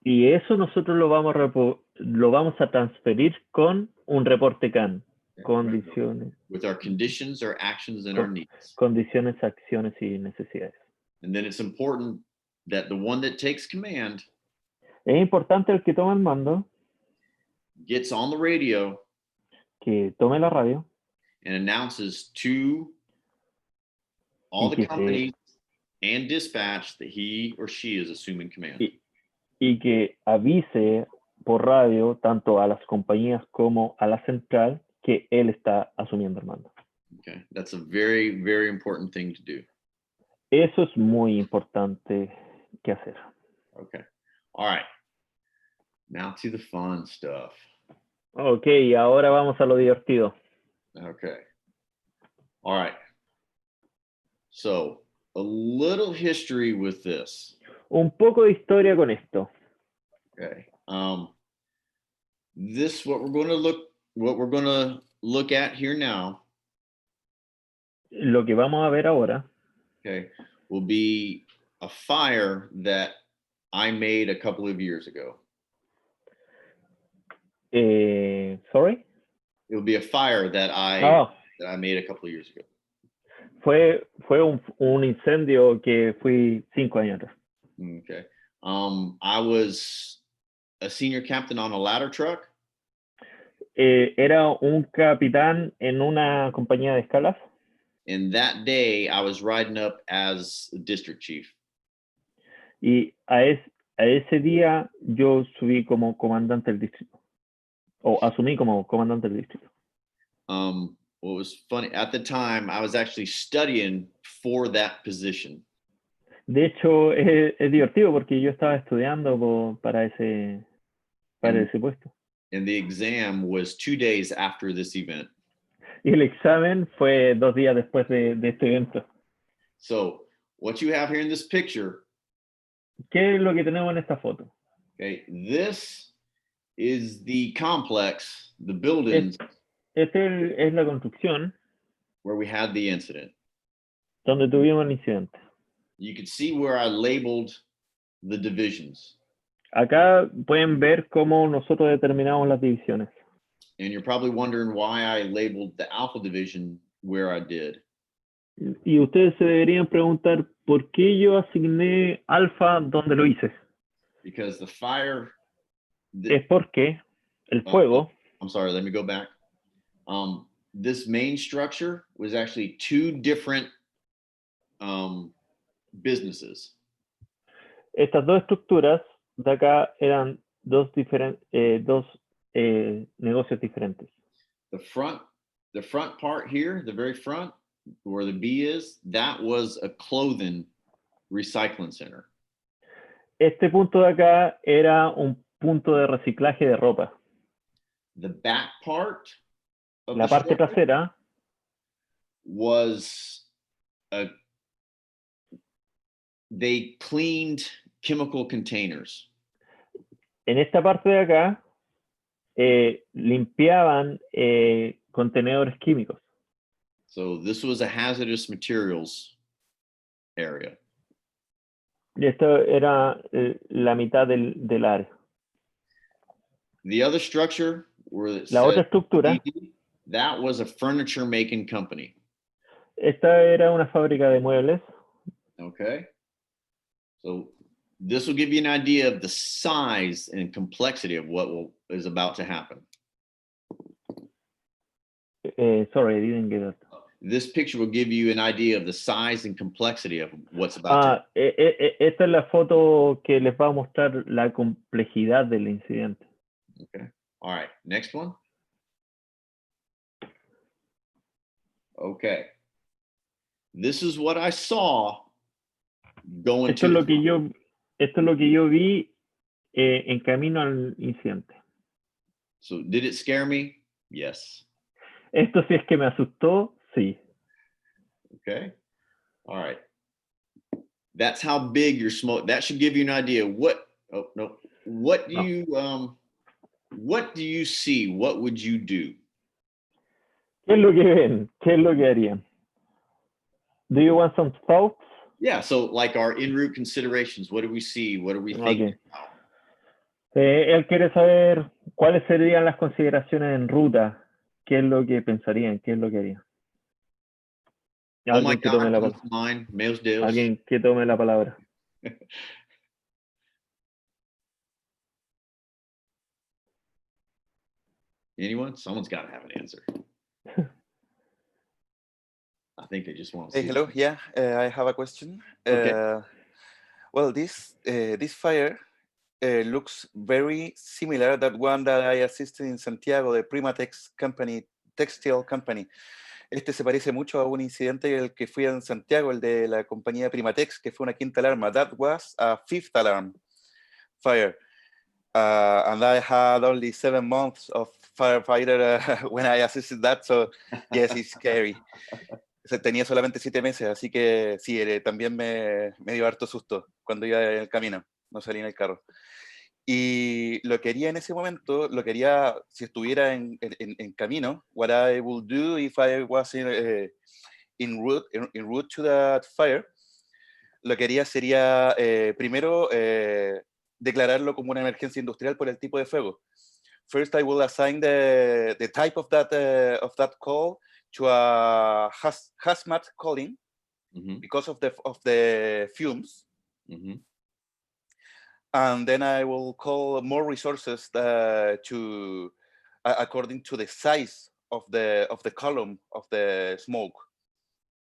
Y eso nosotros lo vamos a transferir con un reporte CAN. Condiciones. With our conditions, our actions, and our needs. Condiciones, acciones y necesidades. And then it's important that the one that takes command. Es importante el que toma el mando. Gets on the radio. Que tome la radio. And announces to all the companies and dispatch that he or she is assuming command. Y que avise por radio tanto a las compañías como a la central que él está asumiendo el mando. Okay, that's a very, very important thing to do. Eso es muy importante que hacer. Okay, all right. Now to the fun stuff. Okay, ahora vamos a lo divertido. Okay. All right. So, a little history with this. Un poco de historia con esto. Okay. This what we're going to look at here now. Lo que vamos a ver ahora. Okay, will be a fire that I made a couple of years ago. Sorry? It will be a fire that I made a couple of years ago. Fue un incendio que fui 5 años atrás. Okay. I was a senior captain on a ladder truck. Era un capitán en una compañía de escalas. And that day I was riding up as district chief. Y a ese día yo subí como comandante del distrito. O asumí como comandante del distrito. What was funny, at the time, I was actually studying for that position. De hecho, es divertido porque yo estaba estudiando para ese puesto. And the exam was 2 days after this event. Y el examen fue 2 días después de este evento. So, what you have here in this picture. ¿Qué es lo que tenemos en esta foto? Okay, this is the complex, the buildings. Es la construcción where we had the incident. Donde tuvimos el incidente. You can see where I labeled the divisions. Acá pueden ver cómo nosotros determinamos las divisiones. And you're probably wondering why I labeled the Alpha division where I did. Y ustedes se deberían preguntar ¿por qué yo asigné alfa donde lo hice? Because the fire. Es porque el fuego. I'm sorry, let me go back. This main structure was actually two different businesses. Estas dos estructuras de acá eran dos negocios diferentes. The front part here, the very front, where the B is, that was a clothing recycling center. Este punto de acá era un punto de reciclaje de ropa. The back part of La the parte structure trasera was they cleaned chemical containers. En esta parte de acá limpiaban contenedores químicos. So this was a hazardous materials area. Y esto era la mitad del área. The other structure where it La otra said estructura, that was a furniture making company. esta era una fábrica de muebles. Okay. So this will give you an idea of the size and complexity of what is about to happen. Sorry, I didn't get it. This picture will give you an idea of the size and complexity of what's about to happen. Esta es la foto que les va a mostrar la complejidad del incidente. Okay. All right. Next one. Okay. This is what I saw going Esto es lo que yo vi en camino al incidente. So did it scare me? Yes. Esto sí es que me asustó, sí. Okay. All right. That's how big your smoke. That should give you an idea. What do you see? What would you do? ¿Qué es lo que ven? ¿Qué es lo que harían? Do you want some thoughts? Yeah, so like our en route considerations, what do we see? What are we thinking about? Él quiere saber cuáles serían las consideraciones en ruta, qué es lo que pensarían, qué es lo que harían. Oh my God, comes to mind, meus Deus. Alguien que tome la palabra. Anyone? Someone's got to have an answer. I think they just want to see. Hey, hello. Yeah, I have a question. Okay. Well, this fire looks very similar that one that I assisted in Santiago, the Primatex company, textile company. Este se parece mucho a un incidente el que fui en Santiago, el de la compañía Primatex, que fue una quinta alarma. That was a fifth alarm fire. And I had only 7 months of firefighter when I assisted that, so yes, it's scary. Tenía solamente 7 meses, así que sí, también me dio harto susto cuando iba en el camino, no salí en el carro. Y lo que haría en ese momento, lo que haría si estuviera en camino, what I would do if I was en route to that fire, lo que haría sería primero declararlo como una emergencia industrial por el tipo de fuego. First, I will assign the type of that call to a hazmat calling because of the fumes. And then I will call more resources to according to the size of the column of the smoke.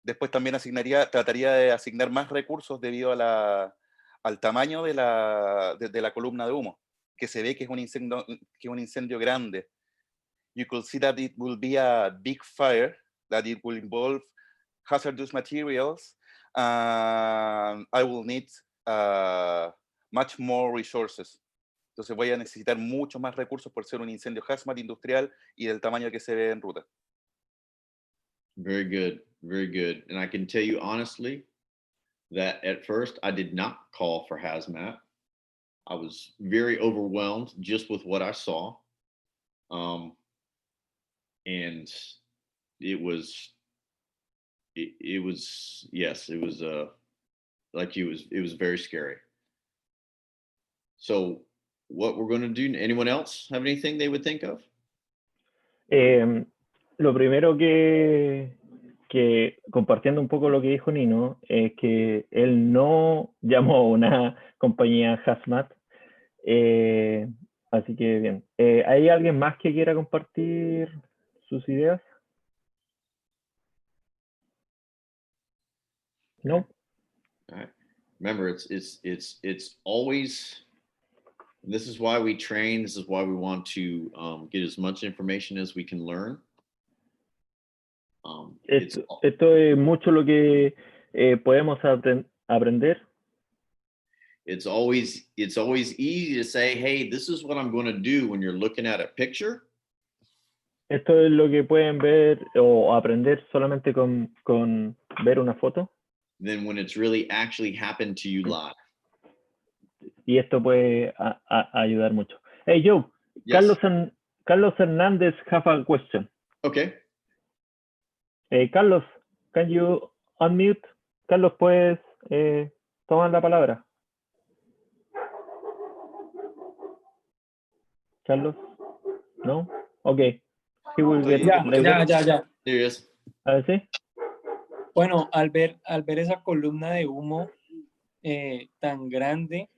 Después también trataría de asignar más recursos debido al tamaño de la columna de humo, que se ve que es un incendio grande. You could see that it will be a big fire, that it will involve hazardous materials, and I will need much more resources. Entonces voy a necesitar mucho más recursos por ser un incendio hazmat industrial y del tamaño que se ve en ruta. Very good, very good. And I can tell you honestly that at first I did not call for hazmat. I was very overwhelmed just with what I saw. And it was very scary. So what we're going to do, anyone else have anything they would think of? Lo primero que que, compartiendo un poco lo que dijo Nino, es que él no llamó a una compañía hazmat. Así que bien. ¿Hay alguien más que quiera compartir sus ideas? No. All right. Remember, it's always. This is why we train. This is why we want to get as much information as we can learn. Esto es mucho lo que podemos aprender. It's always easy to say, hey, this is what I'm going to do when you're looking at a picture. Esto es lo que pueden ver o aprender solamente con ver una foto. Then when it's really actually happened to you live. Y esto puede ayudar mucho. Hey, Joe, Yes. Carlos Hernández have a question. Okay. Carlos, can you unmute? Carlos, puedes tomar la palabra. Carlos, no? Okay. He will get Ya. There he is. A ver, ¿sí? Bueno, al ver esa columna de humo tan grande,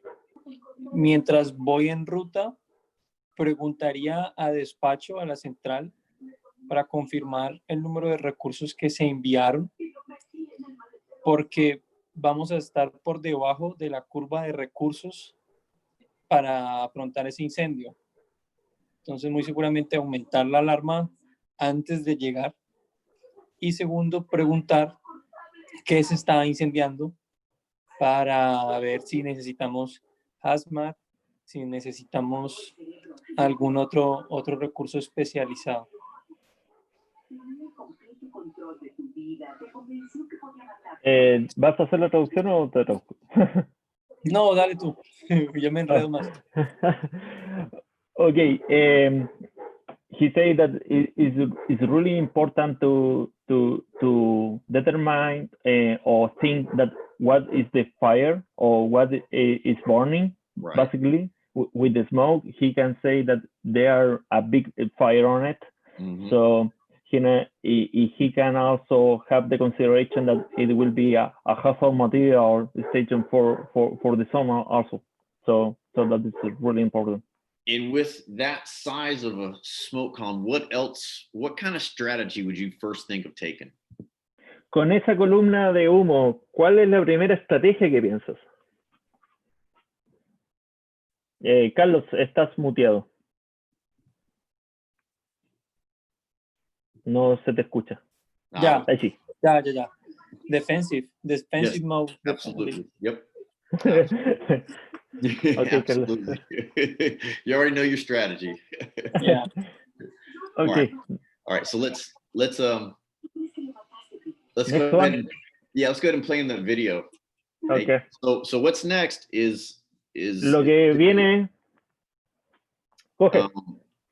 mientras voy en ruta, preguntaría a despacho, a la central, para confirmar el número de recursos que se enviaron, porque vamos a estar por debajo de la curva de recursos para afrontar ese incendio. Entonces, muy seguramente aumentar la alarma antes de llegar. Y segundo, preguntar qué se está incendiando para ver si necesitamos hazmat, si necesitamos algún otro recurso especializado. ¿Vas a hacer la traducción o te traduzco? No, dale tú. Yo me enredo más. Okay. He said that it's really important to determine or think that what is the fire or what is burning. Right. Basically with the smoke. He can say that there a big fire on it. Mm-hmm. So he can also have the consideration that it will be a hazard material station for the summer also. So that is really important. And with that size of a smoke column, what kind of strategy would you first think of taking? Con esa columna de humo, ¿cuál es la primera estrategia que piensas? Carlos, estás muteado. No se te escucha. Ya. Ahí sí. Ya. Defensive Yes, mode. Absolutely. Yep. Okay, Carlos. Absolutely. You already know your strategy. Yeah. Okay. All right. So let's go Next ahead one. and let's go ahead and play in that video. Okay. Right? So what's next is Lo que viene. Go ahead.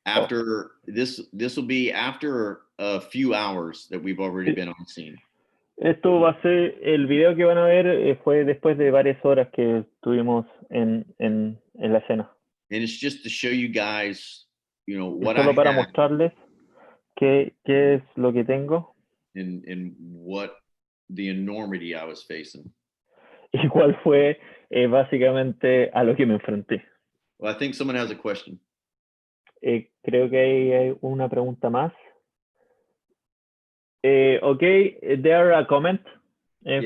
After this will be after a few hours that we've already been on scene. Esto va a ser, el video que van a ver fue después de varias horas que estuvimos en la escena. And it's just to show you guys, what Solo I para had mostrarles qué es lo que tengo. and what the enormity I was facing. Y cuál fue básicamente a lo que me enfrenté. Well, I think someone has a question. Creo que hay una pregunta más. Okay, there a comment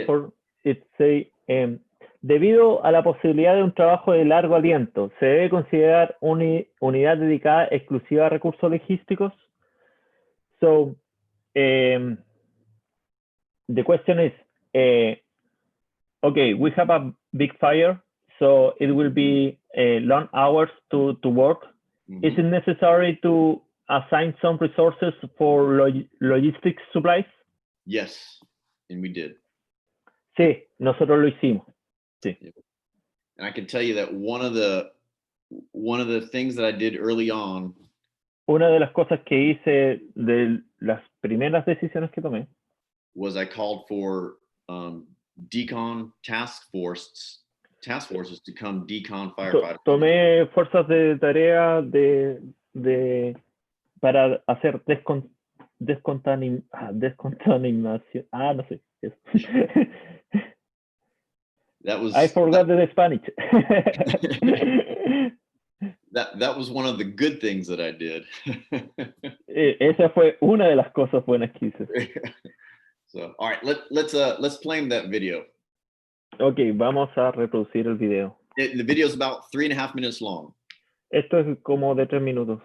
for it say, debido a la posibilidad de un trabajo de largo aliento, ¿se debe considerar una unidad dedicada exclusiva a recursos logísticos? So, the question is, okay, we have a big fire, so it will be long hours to work. Mm-hmm. Is it necessary to assign some resources for logistics supplies? Yes, and we did. Sí, nosotros lo hicimos. Sí. And I can tell you that one of the things that I did early on. Una de las cosas que hice de las primeras decisiones que tomé. Was I called for decon task forces to come decon firefighters. Tomé fuerzas de tarea para hacer Descontaminación. No sé. Eso. That was I forgot the Spanish. that was one of the good things that I did. Esa fue una de las cosas buenas que hice. So, all right, let's play that video. Ok, vamos a reproducir el video. The video is about 3.5 minutes long. Esto es como de 3 minutos.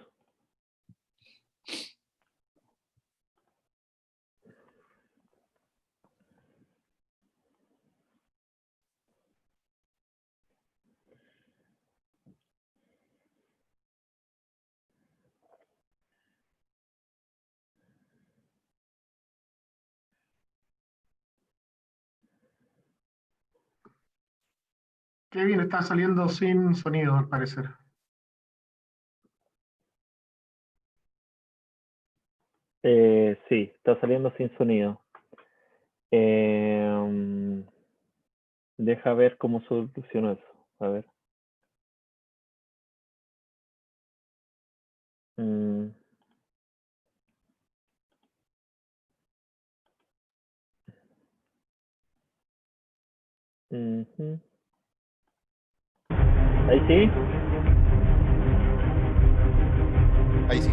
Kevin está saliendo sin sonido, al parecer. Sí, está saliendo sin sonido. Deja ver cómo soluciono eso. A ver. Ahí sí. Ahí sí.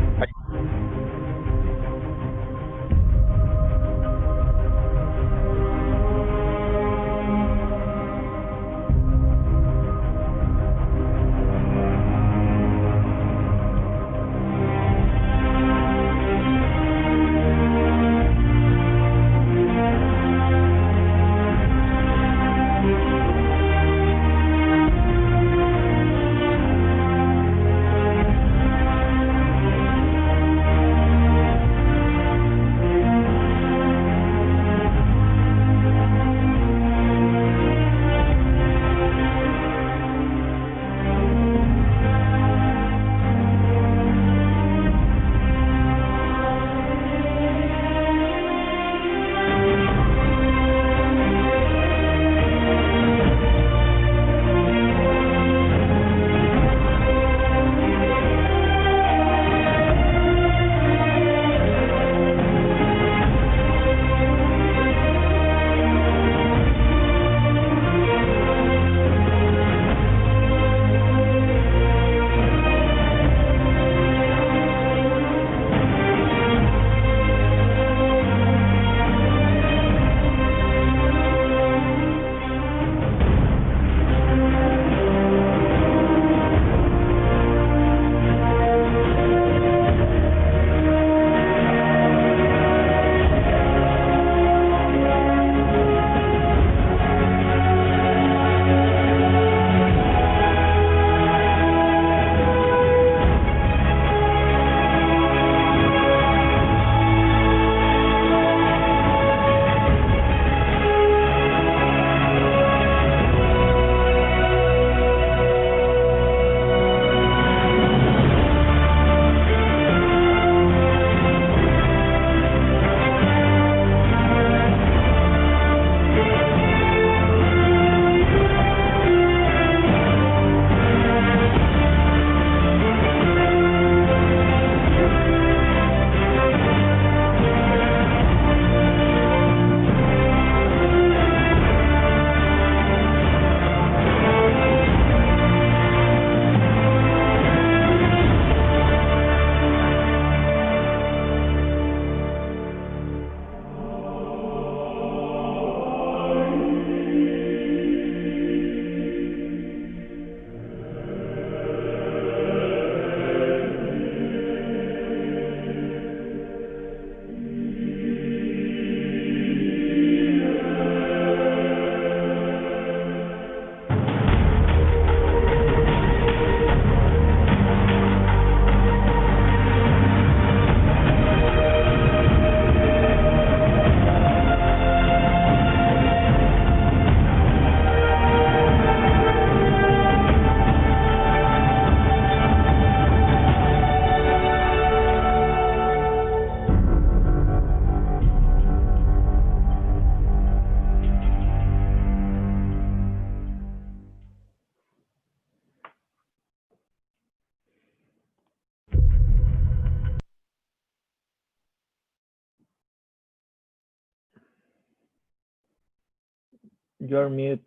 You're mute,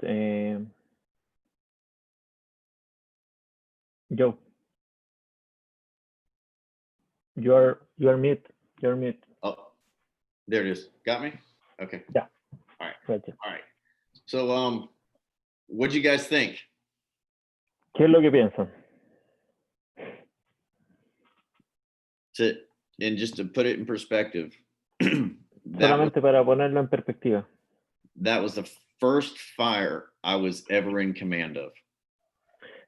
Joe. You're mute. You're mute. Oh, there it is. Got me? Okay. Yeah. All right. Gotcha. All right. So, what'd you guys think? ¿Qué es lo que piensan? And just to put it in perspective, Solamente para ponerlo en perspectiva. that was the first fire I was ever in command of.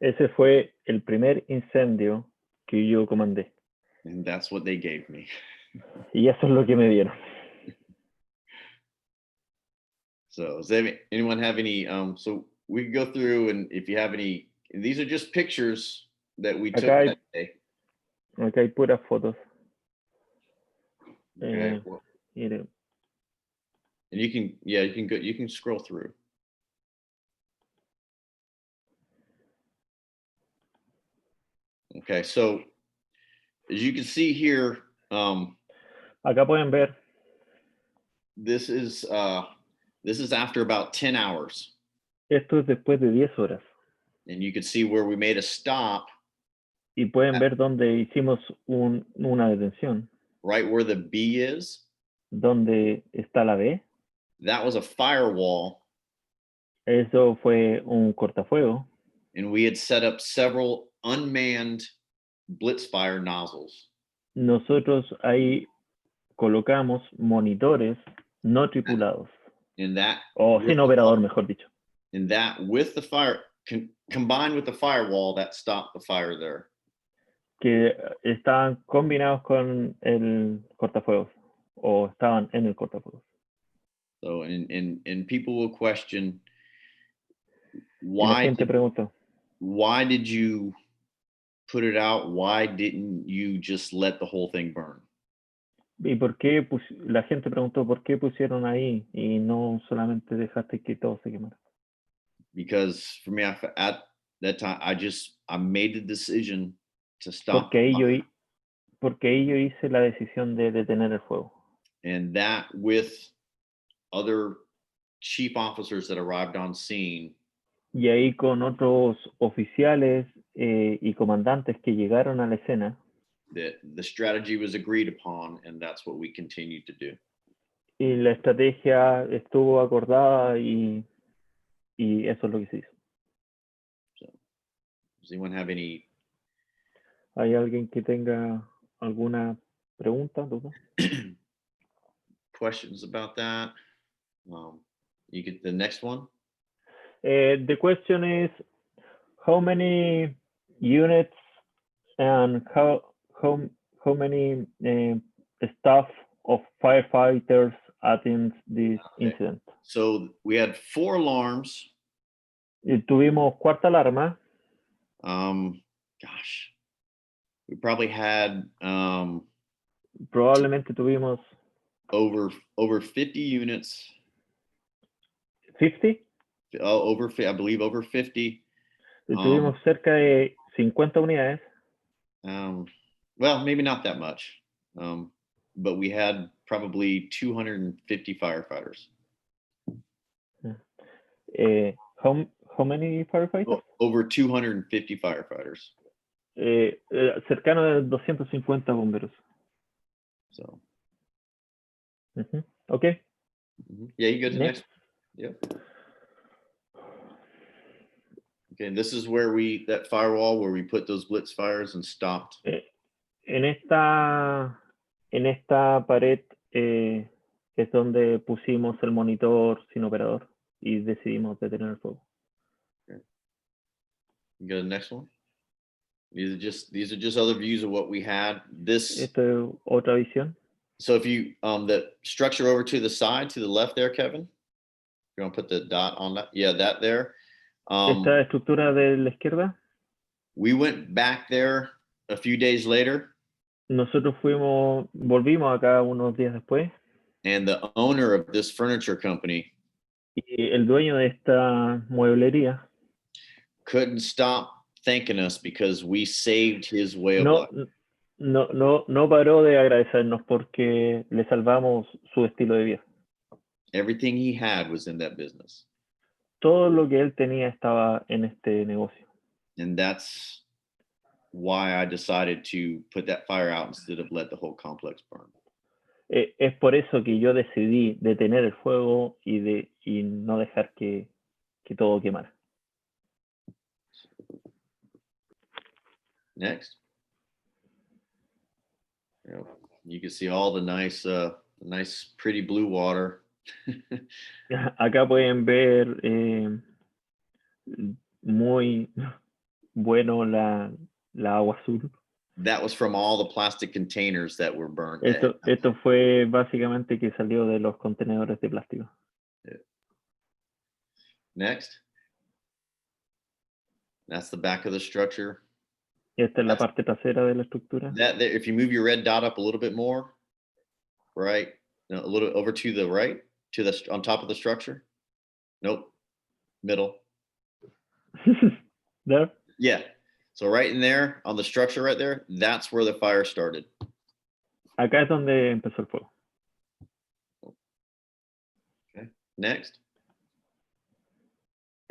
Ese fue el primer incendio que yo comandé. And that's what they gave me. Y eso es lo que me dieron. So does anyone have any, so we can go through, and if you have any, these are just pictures that we took that day. Acá hay puras fotos. Okay. Mire. And you can, yeah, you can scroll through. Okay, so as you can see here, acá pueden ver. This is after about 10 hours. Esto es después de 10 horas. And you can see where we made a stop. Y pueden ver donde hicimos una detención. Right where the B is. Donde está la B. That was a firewall. Eso fue un cortafuego. And we had set up several unmanned blitz fire nozzles. Nosotros ahí colocamos monitores no tripulados. And that, o sin operador, mejor dicho. And that with the fire, combined with the firewall, that stopped the fire there. Que estaban combinados con el cortafuegos o estaban en el cortafuegos. So, and people will question why did you put it out? Why didn't you just let the whole thing burn? ¿Y por qué la gente preguntó por qué pusieron ahí y no solamente dejaste que todo se quemara? Because for me, at that time, I made the decision to stop. Porque ahí yo hice la decisión de detener el fuego. And that with other chief officers that arrived on scene. Y ahí con otros oficiales y comandantes que llegaron a la escena. The strategy was agreed upon, and that's what we continued to do. Y la estrategia estuvo acordada y eso es lo que se hizo. So, does anyone have any? ¿Hay alguien que tenga alguna pregunta, duda? Questions about that? You get the next one. The question is, how many units and how many staff of firefighters attend this incident? So we had 4 alarms. Y tuvimos cuarta alarma. Gosh, we probably had probablemente tuvimos over 50 units. 50? I believe over 50. Tuvimos cerca de 50 unidades. Well, maybe not that much, but we had probably 250 firefighters. How many firefighters? Over 250 firefighters. Cercano de 250 bomberos. So. Okay. Yeah, you go to the next. Yep. Okay, and this is where that firewall where we put those blitz fires and stopped. En esta pared es donde pusimos el monitor sin operador y decidimos detener el fuego. Okay. You go to the next one. These are just other views of what we had. Esta es otra visión. So if you the structure over to the side, to the left there, Kevin, you're gonna put the dot on that. Yeah, that there. Esta estructura de la izquierda. We went back there a few days later. Nosotros volvimos acá unos días después. And the owner of this furniture company. Y el dueño de esta mueblería. Couldn't stop thanking us because we saved his way of life. No paró de agradecernos porque le salvamos su estilo de vida. Everything he had was in that business. Todo lo que él tenía estaba en este negocio. And that's why I decided to put that fire out instead of let the whole complex burn. Es por eso que yo decidí detener el fuego y no dejar que todo quemara. Next. You can see all the nice pretty blue water. Acá pueden ver muy bueno la agua azul. That was from all the plastic containers that were burned. Esto fue básicamente que salió de los contenedores de plástico. Yeah. Next. That's the back of the structure. Esta es la parte trasera de la estructura. That there, if you move your red dot up a little bit more, right, no, a little over to the right, to the on top of the structure. Nope, middle. There. Yeah. So right in there on the structure right there, that's where the fire started. Acá es donde empezó el fuego. Okay. Next.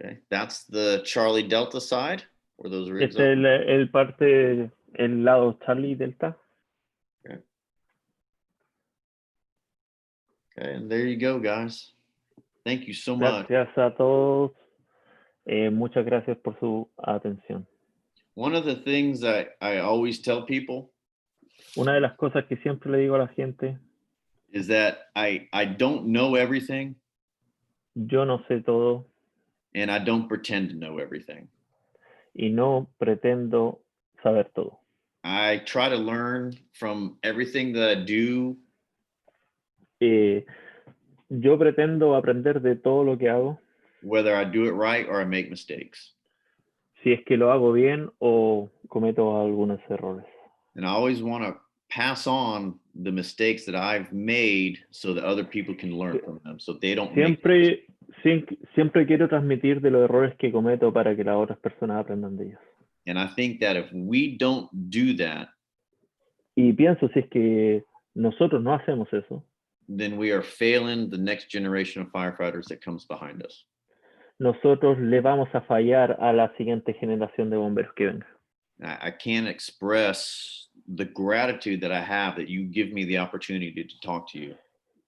Okay, that's the Charlie Delta side. Where those rigs Este es el lado Charlie Delta. Okay. Okay, and there you go, guys. Thank you so much. Gracias a todos. Muchas gracias por su atención. One of the things that I always tell people Una de las cosas que siempre le digo a la gente is that I don't know everything. Yo no sé todo. And I don't pretend to know everything. Y no pretendo saber todo. I try to learn from everything that I do. Yo pretendo aprender de todo lo que hago. Whether I do it right or I make mistakes. Si es que lo hago bien o cometo algunos errores. And I always want to pass on the mistakes that I've made so that other people can learn from them, so they don't Siempre quiero transmitir de los errores que cometo para que las otras personas aprendan de ellos. And I think that if we don't do that, y pienso si es que nosotros no hacemos eso, then we are failing the next generation of firefighters that comes behind us. Nosotros le vamos a fallar a la siguiente generación de bomberos que venga. I can't express the gratitude that I have that you give me the opportunity to talk to you.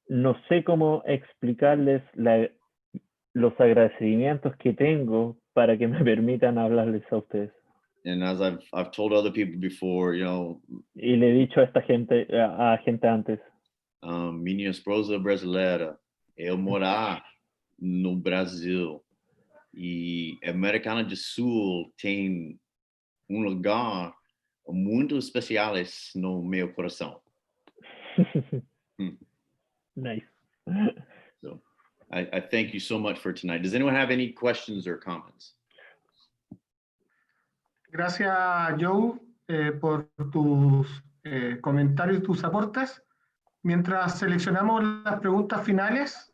No sé cómo explicarles los agradecimientos que tengo para que me permitan hablarles a ustedes. And as I've told other people before, you know. Y le he dicho a esta gente, a gente antes. Minha esposa brasileira, eu morar no Brasil e Americana do Sul tem lugar muito especial no meu coração. Nice. So, I thank you so much for tonight. Does anyone have any questions or comments? Gracias, Joe, por tus comentarios y tus aportes. Mientras seleccionamos las preguntas finales,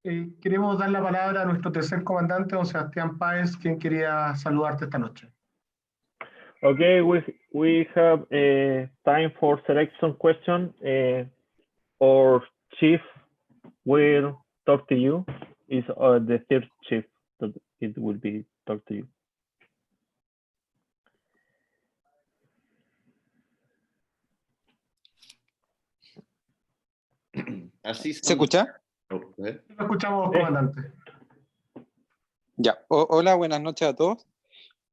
queremos dar la palabra a nuestro tercer comandante, don Sebastián Páez, quien quería saludarte esta noche. Okay, we have time for selection question. Our chief will talk to you. Is the third chief that it will be talk to you. ¿Se escucha? Lo escuchamos, comandante. Ya, hola, buenas noches a todos.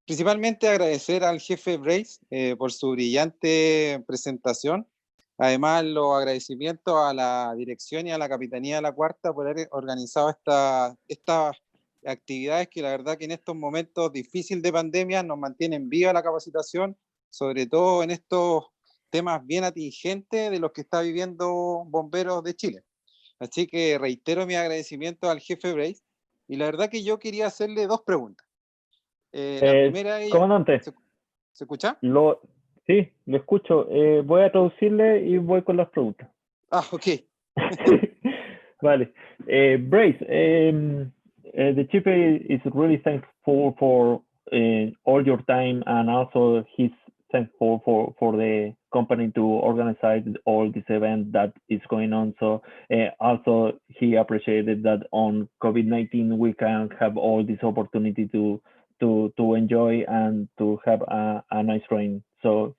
Principalmente agradecer al jefe Brace por su brillante presentación. Además, los agradecimientos a la dirección y a la Capitanía de la Cuarta por haber organizado estas actividades que la verdad que en estos momentos difíciles de pandemia nos mantienen viva la capacitación, sobre todo en estos temas bien atingentes de los que está viviendo Bomberos de Chile. Así que reitero mi agradecimiento al jefe Brace y la verdad que yo quería hacerle dos preguntas. La primera es... Comandante. ¿Se escucha? Sí, lo escucho. Voy a traducirle y voy con las preguntas. Ah, ok. Vale. Brace, the chief is really thankful for all your time and also his thankful for the company to organize all this event that is going on. So also he appreciated that on COVID-19 we can have all this opportunity to enjoy and to have a nice rain. So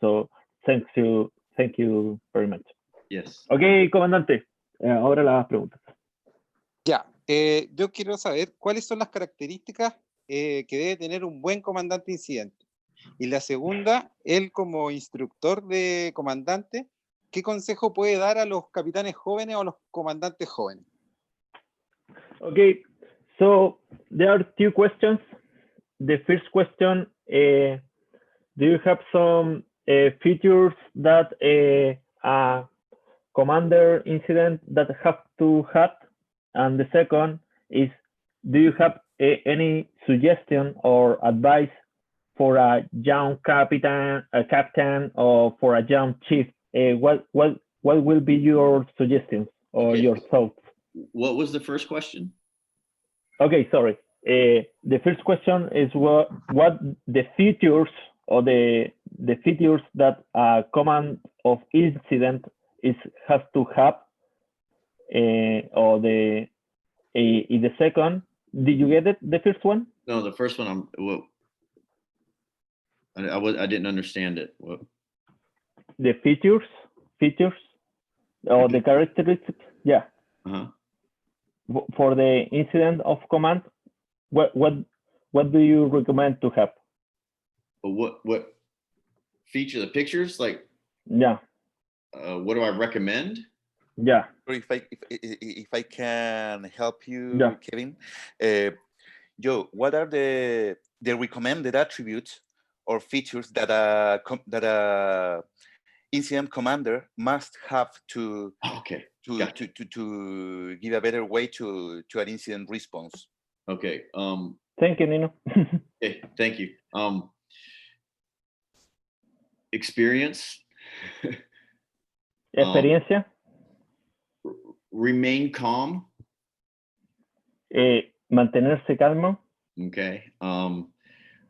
thank you very much. Yes. Ok, comandante, ahora las preguntas. Ya, yo quiero saber cuáles son las características que debe tener un buen comandante incidente. Y la segunda, él como instructor de comandante, ¿qué consejo puede dar a los capitanes jóvenes o a los comandantes jóvenes? Okay, so there are two questions. The first question, do you have some features that a commander incident that have to have? And the second is, do you have any suggestion or advice for a young captain or for a young chief? What will be your suggestions or your thoughts? What was the first question? Okay, sorry. The first question is what the features or the features that a command of incident has to have, or the second. Did you get it? The first one? No, the first one. I didn't understand it. What? The features or the characteristics. Yeah. Uh-huh. For the incident of command, what do you recommend to have? But what feature? The pictures, like? Yeah. What do I recommend? Yeah. Or if I can help you, yeah. Kevin, Joe, what are the recommended attributes or features that a incident commander must have to give a better way to an incident response? Okay. Thank you, Nino. Okay, thank you. Experience. Experiencia. Remain calm. Mantenerse calmo. Okay.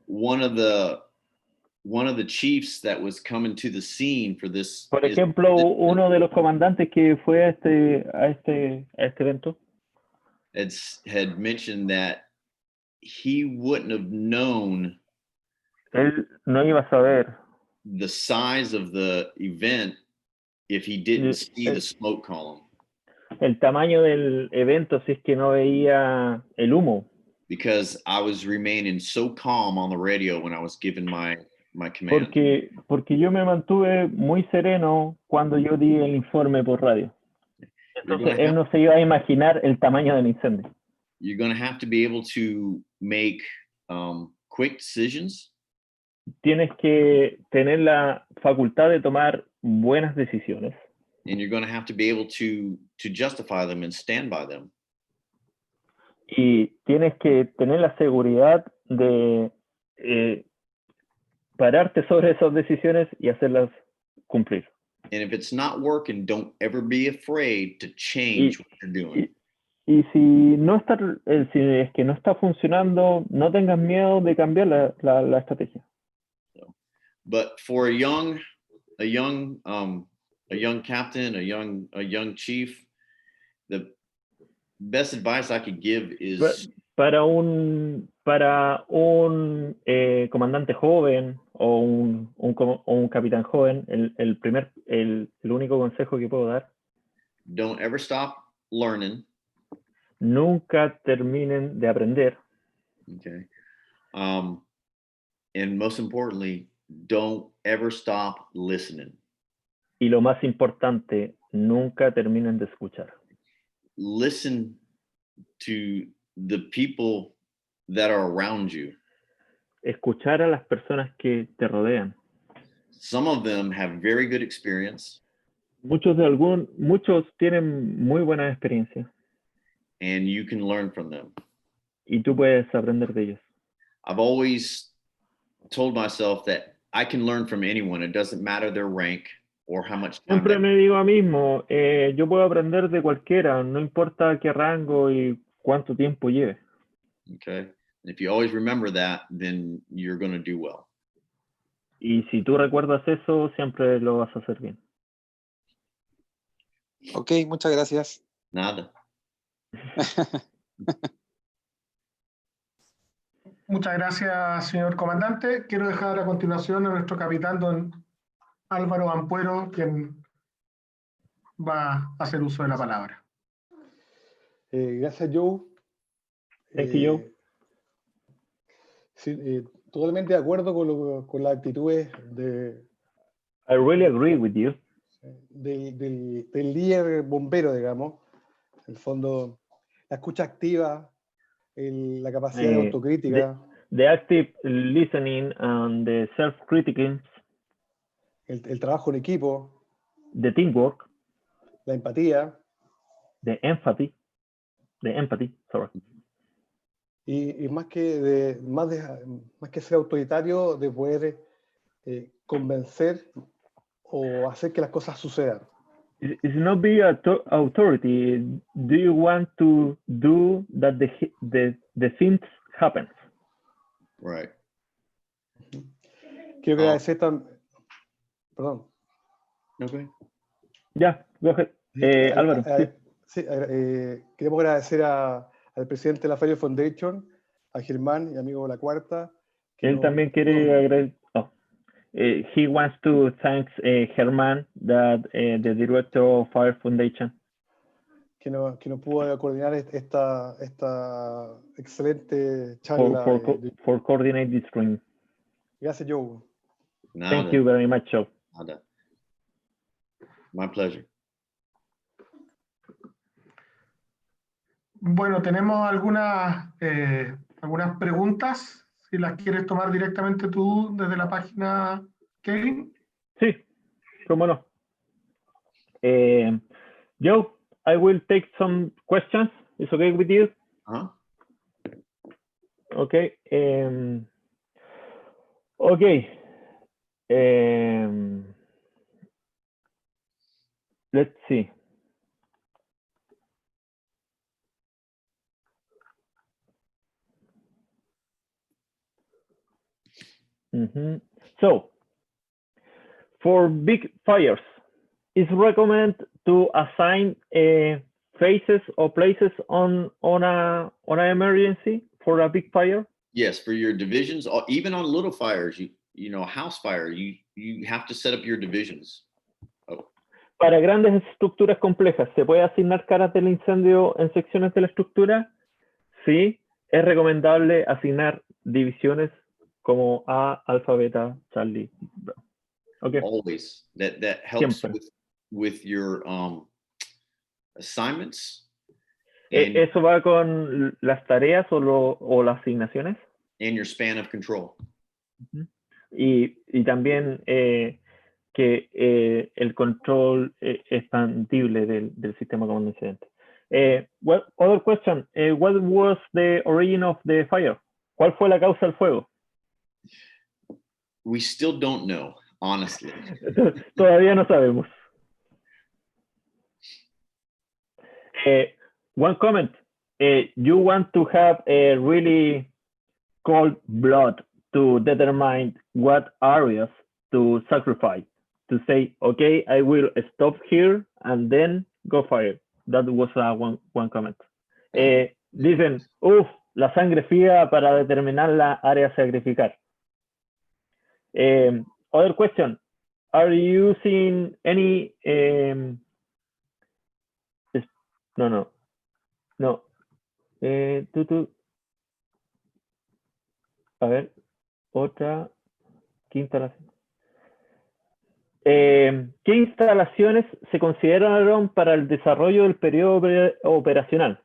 One of the chiefs that was coming to the scene for this. Por ejemplo, uno de los comandantes que fue a este evento had mentioned that he wouldn't have known. Él no iba a saber the size of the event if he didn't see the smoke column. El tamaño del evento si es que no veía el humo. Because I was remaining so calm on the radio when I was giving my command. Porque yo me mantuve muy sereno cuando yo di el informe por radio. Entonces él no se iba a imaginar el tamaño del incendio. You're going to have to be able to make quick decisions. Tienes que tener la facultad de tomar buenas decisiones. And you're going to have to be able to justify them and stand by them. Y tienes que tener la seguridad de pararte sobre esas decisiones y hacerlas cumplir. And if it's not working, don't ever be afraid to change what you're doing. Y si no está, si es que no está funcionando, no tengas miedo de cambiar la estrategia. But for a young captain, a young chief, the best advice I could give is para un comandante joven o un capitán joven, el único consejo que puedo dar: don't ever stop learning. Nunca terminen de aprender. Okay. And most importantly, don't ever stop listening. Y lo más importante, nunca terminen de escuchar. Listen to the people that are around you. Escuchar a las personas que te rodean. Some of them have very good experience. Muchos tienen muy buena experiencia. And you can learn from them. Y tú puedes aprender de ellos. I've always told myself that I can learn from anyone. It doesn't matter their rank or how much time. Siempre me digo a mí mismo, yo puedo aprender de cualquiera, no importa qué rango y cuánto tiempo lleve. Okay. If you always remember that, then you're going to do well. Y si tú recuerdas eso, siempre lo vas a hacer bien. Ok, muchas gracias. Nada. Muchas gracias, señor comandante. Quiero dejar a continuación a nuestro capitán, don Álvaro Ampuero, quien va a hacer uso de la palabra. Gracias, Joe. Thank you, Joe. Sí, totalmente de acuerdo con las actitudes I really agree with you. del líder bombero, digamos. En el fondo, la escucha activa, la capacidad de autocrítica. The active listening and the self-criticism. El trabajo en equipo. The teamwork. La empatía. The empathy, sorry. Y más que ser autoritario, de poder convencer o hacer que las cosas sucedan. It's not be authority. Do you want to do that the things happen? Right. Quiero agradecer también. Perdón. Okay. Ya, go ahead. Álvaro. Sí, queremos agradecer al presidente de la Fire Foundation, a Germán y amigo de la Cuarta. Él también quiere agradecer. He wants to thank Germán, the director of Fire Foundation. Que nos pudo coordinar esta excelente charla. For coordinate this stream. Gracias, Joe. Nada. Thank you very much, Joe. Nada. My pleasure. Bueno, tenemos algunas preguntas. Si las quieres tomar directamente tú desde la página, Kevin. Sí, cómo no. Joe, I will take some questions. It's okay with you? Okay. Okay. Let's see. So, for big fires, it's recommended to assign phases or places on an emergency for a big fire. Yes, for your divisions, or even on little fires, you know, house fire, you have to set up your divisions. Para grandes estructuras complejas, ¿se puede asignar caras del incendio en secciones de la estructura? Sí, es recomendable asignar divisiones como A, alfa, beta, Charlie. Okay. Always. That helps with your assignments. ¿Eso va con las tareas o las asignaciones? And your span of control. Y también que el control expandible del sistema comando incidente. Well, other question. What was the origin of the fire? ¿Cuál fue la causa del fuego? We still don't know, honestly. Todavía no sabemos. One comment. You want to have a really cold blood to determine what areas to sacrifice. To say, okay, I will stop here and then go fire. That was one comment. Dicen, la sangre fría para determinar la área a sacrificar. Other question, are you using any... No. A ver, otra. ¿Qué instalación? ¿Qué instalaciones se consideraron para el desarrollo del periodo operacional?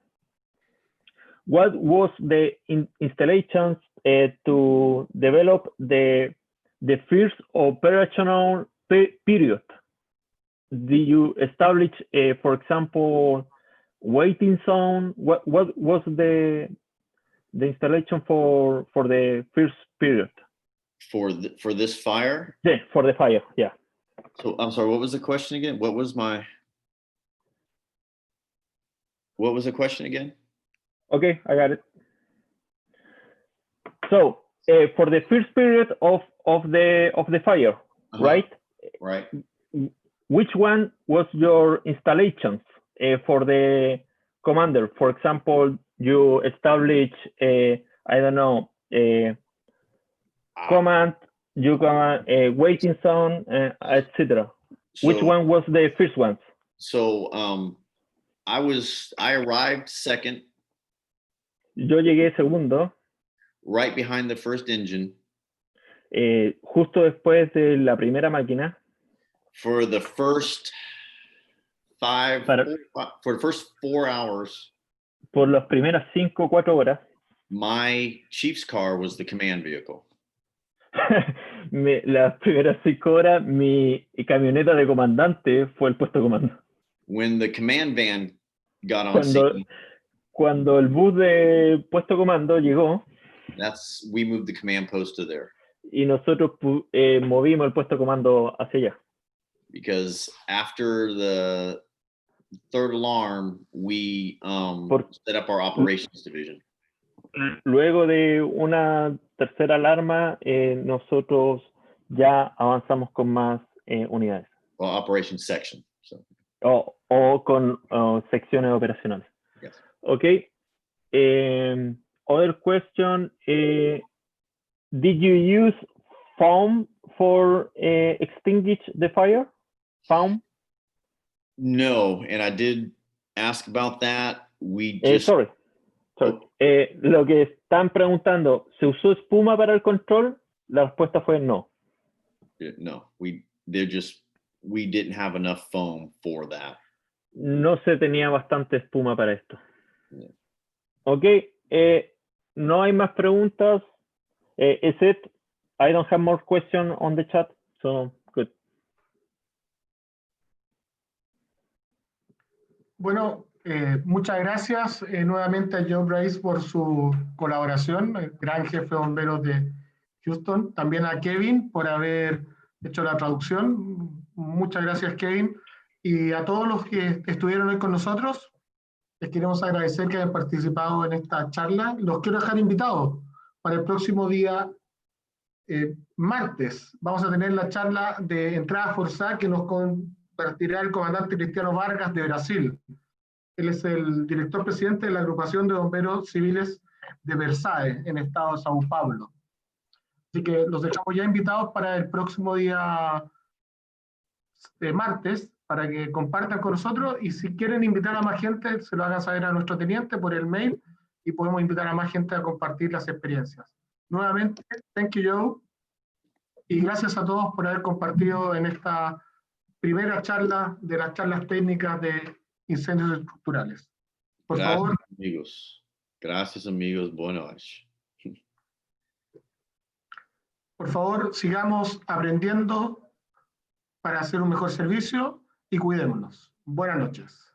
What was the installations to develop the first operational period? Did you establish, for example, waiting zone? What was the installation for the first period? For this fire? Yeah, for the fire, yeah. So I'm sorry, what was the question again? What was the question again? Okay, I got it. So for the first period of of the fire, right? Right. Which one was your installations for the commander? For example, you establish I don't know command, you command waiting zone, etc. Which one was the first one? So I arrived second. Yo llegué segundo. Right behind the first engine. Justo después de la primera máquina. For the first 4 hours. Por las primeras 4 horas. My chief's car was the command vehicle. Las primeras 5 horas, mi camioneta de comandante fue el puesto de comando. When the command van got on scene, cuando el bus de puesto de comando llegó, we moved the command post to there. Y nosotros movimos el puesto de comando hacia allá. Because after the third alarm, we set up our operations division. Luego de una tercera alarma, nosotros ya avanzamos con más unidades. Well, operations section. So. O con secciones operacionales. Yes. Okay. Other question. Did you use foam for extinguish the fire? Foam? No, and I did ask about that. We just... Sorry. Lo que están preguntando, ¿se usó espuma para el control? La respuesta fue no. No, we didn't have enough foam for that. No se tenía bastante espuma para esto. Yeah. Ok, no hay más preguntas. Is it? I don't have more questions on the chat, so good. Bueno, muchas gracias nuevamente a John Brace por su colaboración, el gran jefe de bomberos de Houston. También a Kevin por haber hecho la traducción. Muchas gracias, Kevin. Y a todos los que estuvieron hoy con nosotros, les queremos agradecer que hayan participado en esta charla. Los quiero dejar invitados para el próximo día, martes. Vamos a tener la charla de entrada forzada que nos compartirá el comandante Cristiano Vargas de Brasil. Él es el director presidente de la agrupación de bomberos civiles de Versailles, en el estado de Sao Paulo. Así que los dejamos ya invitados para el próximo día de martes, para que compartan con nosotros, y si quieren invitar a más gente, se lo hagan saber a nuestro teniente por el mail, y podemos invitar a más gente a compartir las experiencias. Nuevamente, thank you, Joe, y gracias a todos por haber compartido en esta primera charla de las charlas técnicas de incendios estructurales. Por favor. Amigos. Gracias, amigos. Buenas noches. Por favor, sigamos aprendiendo para hacer un mejor servicio y cuidémonos. Buenas noches.